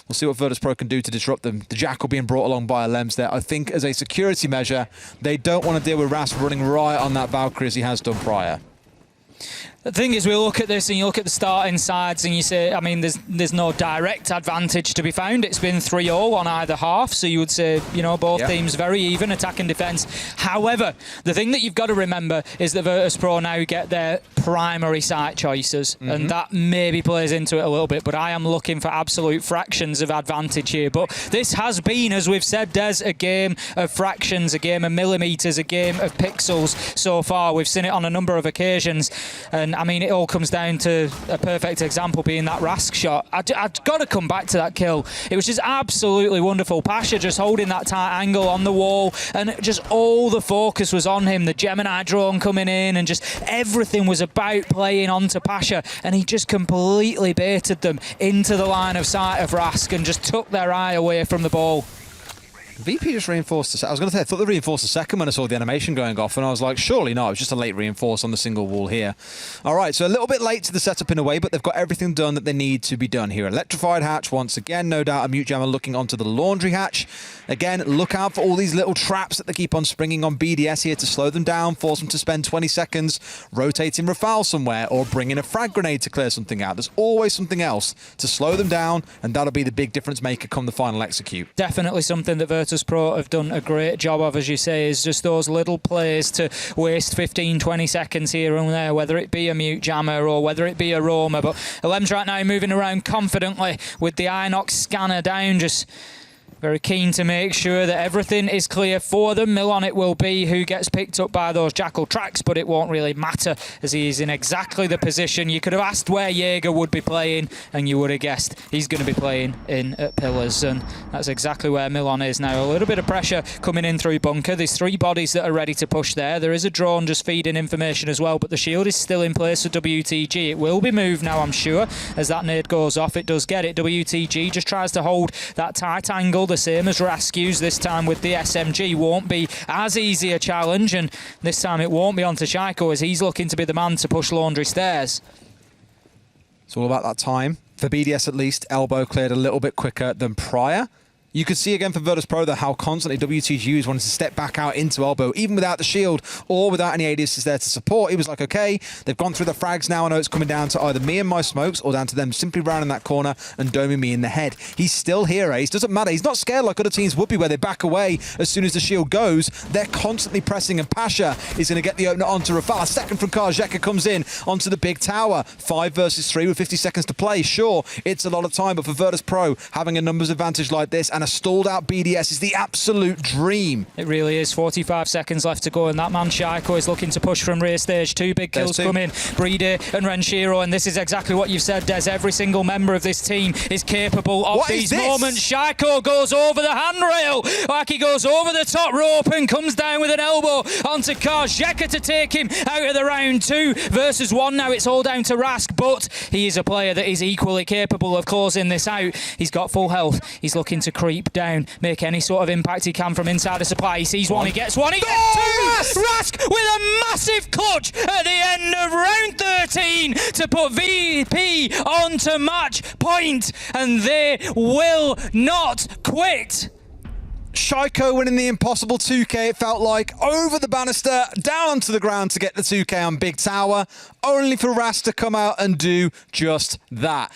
Speaker 4: We'll see what Virtus.Pro can do to disrupt them. The Jackal being brought along by Alems there. I think as a security measure, they don't want to deal with Ras running right on that Valkyrie as he has done prior.
Speaker 5: The thing is, we look at this and you look at the starting sides and you say, I mean, there's no direct advantage to be found. It's been 3-0 on either half, so you would say, you know, both teams very even, attack and defence. However, the thing that you've got to remember is that Virtus.Pro now get their primary site choices, and that maybe plays into it a little bit, but I am looking for absolute fractions of advantage here. But this has been, as we've said, Des, a game of fractions, a game of millimetres, a game of pixels so far. We've seen it on a number of occasions, and I mean, it all comes down to a perfect example being that Rask shot. I've got to come back to that kill. It was just absolutely wonderful. Pasha just holding that tight angle on the wall, and just all the focus was on him. The Gemini drone coming in, and just everything was about playing onto Pasha, and he just completely baited them into the line of sight of Rask and just took their eye away from the ball.
Speaker 4: VP just reinforced I was going to say, I thought they reinforced the second when I saw the animation going off, and I was like, surely not. It was just a late reinforce on the single wall here. All right, so a little bit late to the setup in a way, but they've got everything done that they need to be done here. Electrified hatch once again, no doubt a mute jammer looking onto the laundry hatch. Again, look out for all these little traps that they keep on springing on BDS here to slow them down, force them to spend 20 seconds rotating Rafale somewhere, or bring in a frag grenade to clear something out. There's always something else to slow them down, and that'll be the big difference maker come the final execute.
Speaker 5: Definitely something that Virtus.Pro have done a great job of, as you say, is just those little plays to waste 15-20 seconds here and there, whether it be a mute jammer or whether it be a roamer. But Alem's right now moving around confidently with the Inox scanner down, just very keen to make sure that everything is clear for them. Milon it will be who gets picked up by those Jackal tracks, but it won't really matter as he is in exactly the position. You could have asked where Jaeger would be playing, and you would have guessed he's going to be playing in at Pillars, and that's exactly where Milon is now. A little bit of pressure coming in through bunker. There's 3 bodies that are ready to push there. There is a drone just feeding information as well, but the shield is still in place for WTG. It will be moved now, I'm sure, as that nade goes off. It does get it. WTG just tries to hold that tight angle, the same as Rescues, this time with the SMG. Won't be as easy a challenge, and this time it won't be onto Shaiko as he's looking to be the man to push Laundry stairs.
Speaker 4: It's all about that time. For BDS at least, elbow cleared a little bit quicker than prior. You could see again for Virtus.Pro though how constantly WTG is wanting to step back out into elbow, even without the shield or without any ADSs there to support. He was like, okay, they've gone through the frags now. I know it's coming down to either me and my smokes or down to them simply rounding that corner and doming me in the head. He's still here, Ace. Doesn't matter. He's not scared like other teams would be where they back away as soon as the shield goes. They're constantly pressing, and Pasha is going to get the opener onto Rafale. A second from Karjeka comes in onto the big tower. 5 versus 3 with 50 seconds to play. Sure, it's a lot of time, but for Virtus.Pro, having a numbers advantage like this and a stalled out BDS is the absolute dream.
Speaker 5: It really is. 45 seconds left to go, and that man Shaiko is looking to push from rear stage. 2 big kills coming. Brede and Renshiro, and this is exactly what you've said, Des. Every single member of this team is capable of these moments. Shaiko goes over the handrail, like he goes over the top rope and comes down with an elbow onto Karjeka to take him out of the round. 2 versus 1 now. It's all down to Rask, but he is a player that is equally capable of closing this out. He's got full health. He's looking to creep down, make any sort of impact he can from inside the supply. He sees one, he gets one, he gets 2! Rask with a massive clutch at the end of round 13 to put VP onto match point, and they will not quit.
Speaker 4: Shaiko winning the impossible 2K, it felt like, over the banister, down onto the ground to get the 2K on Big Tower, only for Rask to come out and do just that.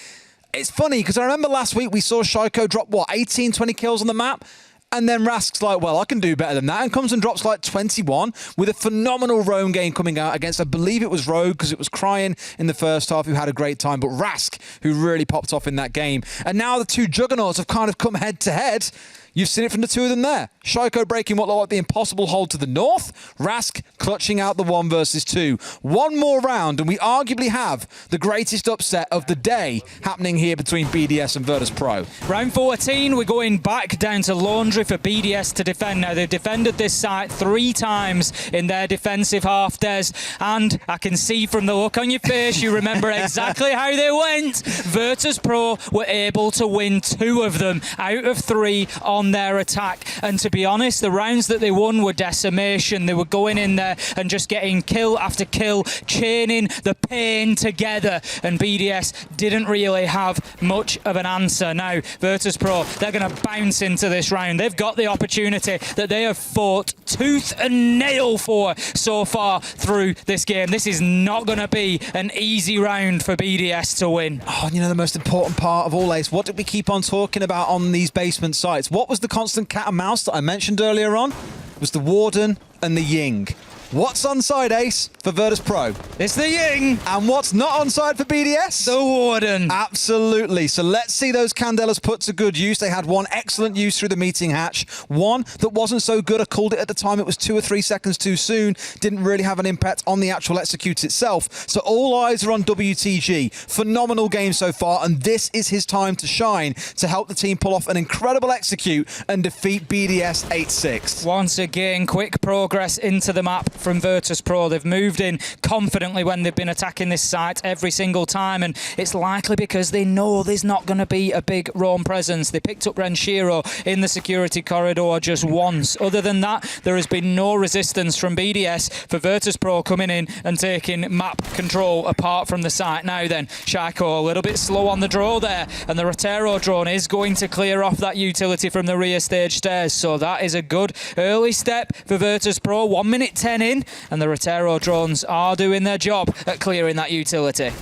Speaker 4: It's funny, because I remember last week we saw Shaiko drop, 18, 20 kills on the map? And then Rask's like, well, I can do better than that, and comes and drops like 21 with a phenomenal roam game coming out against, I believe it was Rogue, because it was Crying in the first half, who had a great time, but Rask, who really popped off in that game. And now the 2 juggernauts have kind of come head to head. You've seen it from the 2 of them there. Shaiko breaking what looked like the impossible hold to the north. Rask clutching out the 1 versus 2. One more round, and we arguably have the greatest upset of the day happening here between BDS and Virtus.Pro.
Speaker 5: Round 14, we're going back down to Laundry for BDS to defend. Now, they've defended this site 3 times in their defensive half, Des, and I can see from the look on your face, you remember exactly how they went. Virtus.Pro were able to win 2 of them out of 3 on on their attack. And to be honest, the rounds that they won were decimation. They were going in there and just getting kill after kill, chaining the pain together. And BDS didn't really have much of an answer. Now, Virtus.Pro, they're going to bounce into this round. They've got the opportunity that they have fought tooth and nail for so far through this game. This is not going to be an easy round for BDS to win.
Speaker 4: Oh, you know, the most important part of all, Ace, what did we keep on talking about on these basement sites? What was the constant cat and mouse that I mentioned earlier on? It was the Warden and the Ying. What's on side, Ace, for Virtus.Pro?
Speaker 5: It's the Ying.
Speaker 4: And what's not on side for BDS?
Speaker 5: The Warden.
Speaker 4: Absolutely. So let's see those Candelas put to good use. They had one excellent use through the meeting hatch. One that wasn't so good. I called it at the time. It was 2 or 3 seconds too soon. Didn't really have an impact on the actual execute itself. So all eyes are on WTG. Phenomenal game so far. And this is his time to shine to help the team pull off an incredible execute and defeat BDS 8-6.
Speaker 5: Once again, quick progress into the map from Virtus.Pro. They've moved in confidently when they've been attacking this site every single time, and it's likely because they know there's not going to be a big roam presence. They picked up Renshiro in the security corridor just once. Other than that, there has been no resistance from BDS for Virtus.Pro coming in and taking map control apart from the site. Now then, Shaiko a little bit slow on the draw there, and the Rotero drone is going to clear off that utility from the rear stage stairs, so that is a good early step for Virtus.Pro. 1 minute 10 in, and the Rotero drones are doing their job at clearing that utility.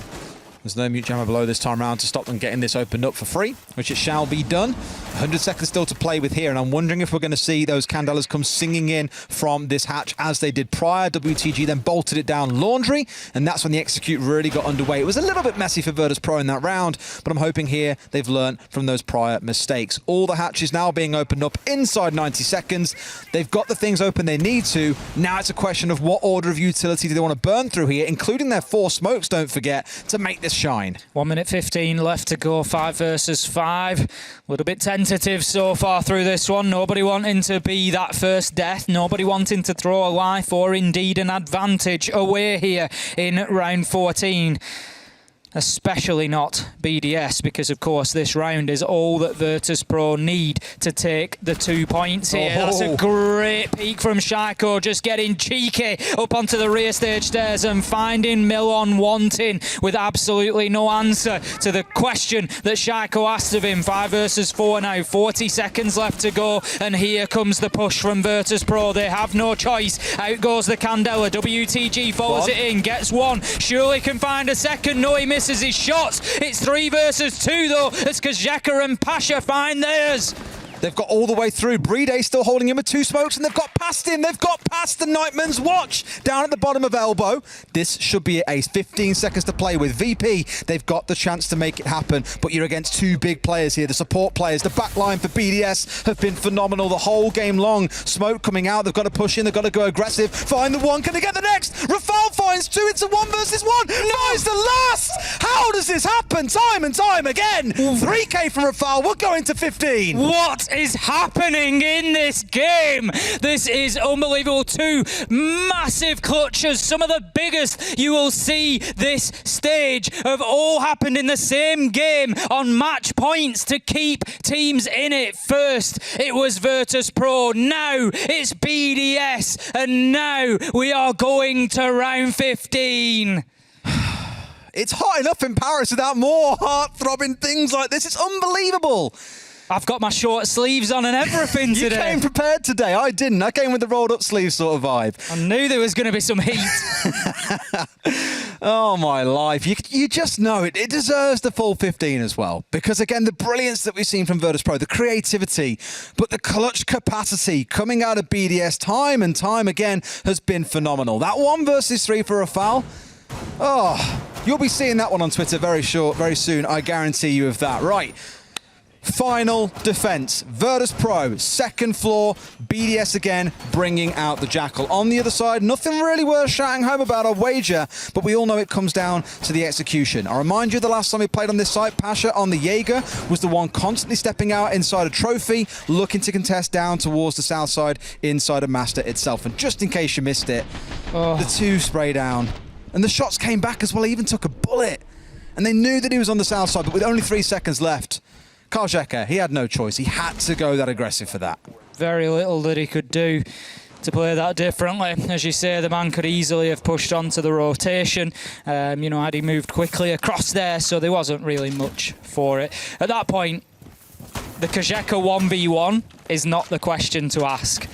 Speaker 4: There's no mute jammer below this time around to stop them getting this opened up for free, which it shall be done. 100 seconds still to play with here, and I'm wondering if we're going to see those Candelas come singing in from this hatch as they did prior. WTG then bolted it down laundry, and that's when the execute really got underway. It was a little bit messy for Virtus.Pro in that round, but I'm hoping here they've learned from those prior mistakes. All the hatches now being opened up inside 90 seconds. They've got the things open they need to. Now it's a question of what order of utility do they want to burn through here, including their 4 smokes, don't forget, to make this shine.
Speaker 5: 1 minute 15 left to go, 5 versus 5. A little bit tentative so far through this one. Nobody wanting to be that first death. Nobody wanting to throw a life or indeed an advantage away here in round 14. Especially not BDS, because of course this round is all that Virtus.Pro need to take the 2 points here. Oh. That's a great peek from Shaiko, just getting cheeky up onto the rear stage stairs and finding Milon wanting with absolutely no answer to the question that Shaiko asked of him. 5 versus 4 now, 40 seconds left to go, and here comes the push from Virtus.Pro. They have no choice. Out goes the Candela. WTG follows it in, gets one, surely can find a second. No, he misses his shots. It's 3 versus 2 though, as Kazeka and Pasha find theirs.
Speaker 4: They've got all the way through. Breeday still holding him with 2 smokes, and they've got past him. They've got past the Nightman's watch down at the bottom of elbow. This should be an ace. 15 seconds to play with. VP, they've got the chance to make it happen, but you're against 2 big players here. The support players, the back line for BDS have been phenomenal the whole game long. Smoke coming out. They've got to push in. They've got to go aggressive. Find the one. Can they get the next? Rafal finds 2. It's a 1 versus 1. No, it's the last. How does this happen? Time and time again. 3K from Rafal. We're going to 15.
Speaker 5: What is happening in this game? This is unbelievable. 2 massive clutches, some of the biggest you will see this stage, have all happened in the same game on match points to keep teams in it. First it was Virtus.Pro, now it's BDS, and now we are going to round 15.
Speaker 4: It's hot enough in Paris without more heart-throbbing things like this. It's unbelievable.
Speaker 5: I've got my short sleeves on and everything today.
Speaker 4: You came prepared today. I didn't. I came with the rolled up sleeve sort of vibe.
Speaker 5: I knew there was going to be some heat.
Speaker 4: Oh, my life. You just know it. It deserves the full 15 as well. Because, again, the brilliance that we've seen from Virtus.Pro, the creativity, but the clutch capacity coming out of BDS time and time again has been phenomenal. That 1 versus 3 for Rafal. Oh, you'll be seeing that one on Twitter very soon. I guarantee you of that. Right. Final defense. Virtus.Pro, second floor. BDS again bringing out the Jackal. On the other side, nothing really worth shouting home about, a wager, but we all know it comes down to the execution. I remind you the last time we played on this site, Pasha on the Jaeger was the one constantly stepping out inside a trophy, looking to contest down towards the south side inside of Master itself. And just in case you missed it, the 2 spray down. And the shots came back as well. He even took a bullet. And they knew that he was on the south side, but with only 3 seconds left, Karjeka, he had no choice. He had to go that aggressive for that.
Speaker 5: Very little that he could do to play that differently. As you say, the man could easily have pushed onto the rotation, had he moved quickly across there, so there wasn't really much for it. At that point, the Karjeka 1v1 is not the question to ask.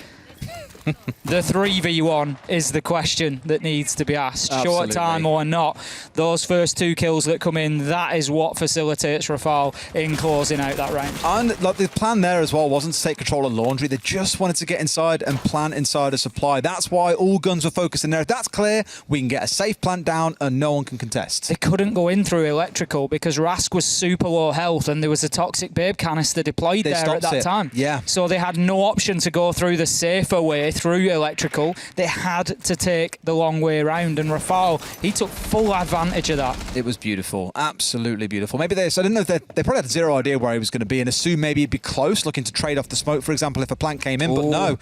Speaker 5: The 3v1 is the question that needs to be asked.
Speaker 4: Absolutely.
Speaker 5: Short time or not, those first 2 kills that come in, that is what facilitates Rafal in closing out that round.
Speaker 4: And like, the plan there as well wasn't to take control of Laundry. They just wanted to get inside and plant inside a supply. That's why all guns were focused in there. If that's clear, we can get a safe plant down and no one can contest.
Speaker 5: They couldn't go in through electrical because Rask was super low health and there was a toxic babe canister deployed there at that time.
Speaker 4: Yeah.
Speaker 5: So they had no option to go through the safer way through electrical. They had to take the long way around, and Rafal, he took full advantage of that.
Speaker 4: It was beautiful, absolutely beautiful. Maybe I didn't know if they probably had zero idea where he was going to be and assumed maybe he'd be close, looking to trade off the smoke, for example, if a plant came in. But no,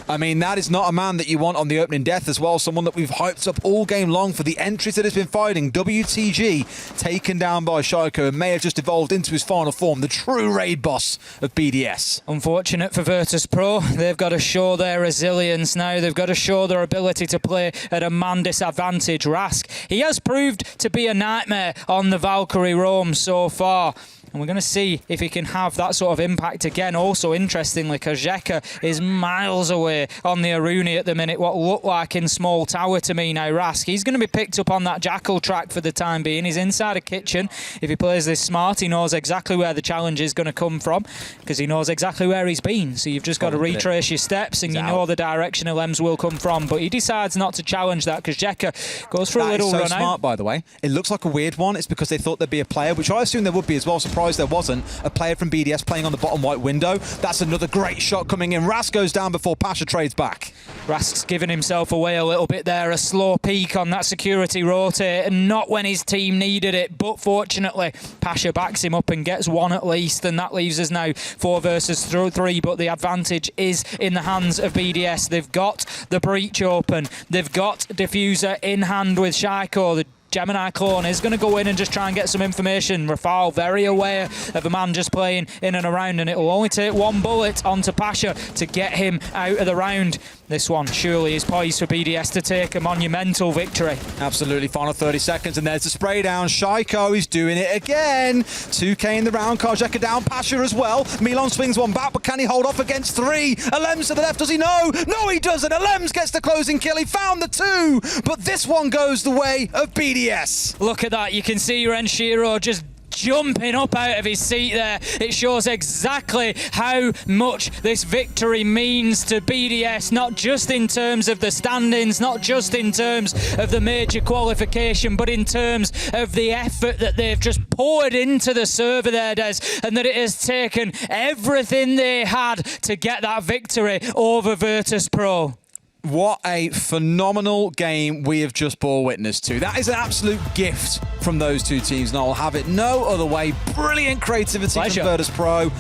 Speaker 4: I mean, that is not a man that you want on the opening death as well. Someone that we've hyped up all game long for the entries that has been fighting. WTG taken down by Shaiko and may have just evolved into his final form, the true raid boss of BDS.
Speaker 5: Unfortunate for Virtus.Pro. They've got to show their resilience now. They've got to show their ability to play at a man disadvantage. Rask, he has proved to be a nightmare on the Valkyrie roam so far. And we're going to see if he can have that sort of impact again. Also, interestingly, Karjeka is miles away on the Aruni at the minute, what looked like in small tower to me now. Rask, he's going to be picked up on that Jackal track for the time being. He's inside a kitchen. If he plays this smart, he knows exactly where the challenge is going to come from because he knows exactly where he's been. So you've just got to retrace your steps and you know the direction LMs will come from. But he decides not to challenge that. Karjeka goes for a little run out.
Speaker 4: That is so smart, by the way. It looks like a weird one. It's because they thought there'd be a player, which I assume there would be as well. Surprised there wasn't a player from BDS playing on the bottom white window. That's another great shot coming in. Rask goes down before Pasha trades back.
Speaker 5: Rask's giving himself away a little bit there. A slow peak on that security rotate, and not when his team needed it. But fortunately, Pasha backs him up and gets one at least, and that leaves us now 4 versus 3. But the advantage is in the hands of BDS. They've got the breach open. They've got Diffuser in hand with Shaiko. The Gemini clone is going to go in and just try and get some information. Rafal very aware of a man just playing in and around, and it will only take 1 bullet onto Pasha to get him out of the round. This one surely is poised for BDS to take a monumental victory.
Speaker 4: Absolutely. Final 30 seconds, and there's the spray down. Shaiko is doing it again. 2K in the round. Karjeka down. Pasha as well. Milan swings one back, but can he hold off against 3? Alems to the left. Does he know? No, he doesn't. Alems gets the closing kill. He found the 2, but this one goes the way of BDS.
Speaker 5: Look at that. You can see Renshiro just jumping up out of his seat there. It shows exactly how much this victory means to BDS, not just in terms of the standings, not just in terms of the major qualification, but in terms of the effort that they've just poured into the server there, Des, and that it has taken everything they had to get that victory over Virtus.Pro.
Speaker 4: What a phenomenal game we have just bore witness to. That is an absolute gift from those 2 teams, and I'll have it no other way. Brilliant creativity from Virtus.Pro.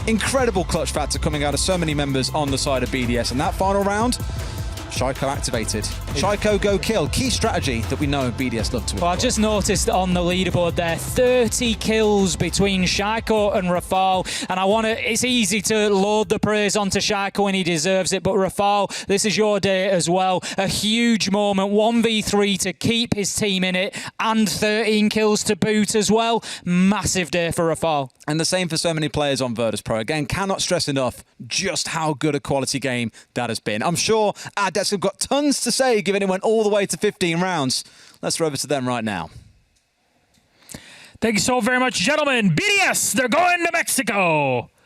Speaker 4: Incredible clutch factor coming out of so many members on the side of BDS. And that final round, Shaiko activated. Shaiko go kill. Key strategy that we know BDS love to.
Speaker 5: Well, I just noticed on the leaderboard there, 30 kills between Shaiko and Rafal. And it's easy to load the praise onto Shaiko and he deserves it. But Rafal, this is your day as well. A huge moment. 1v3 to keep his team in it and 13 kills to boot as well. Massive day for Rafal.
Speaker 4: And the same for so many players on Virtus.Pro. Again, cannot stress enough just how good a quality game that has been. I'm sure our decks have got tons to say, given it went all the way to 15 rounds. Let's throw over to them right now.
Speaker 1: Thank you so very much, gentlemen. BDS, they're going to Mexico.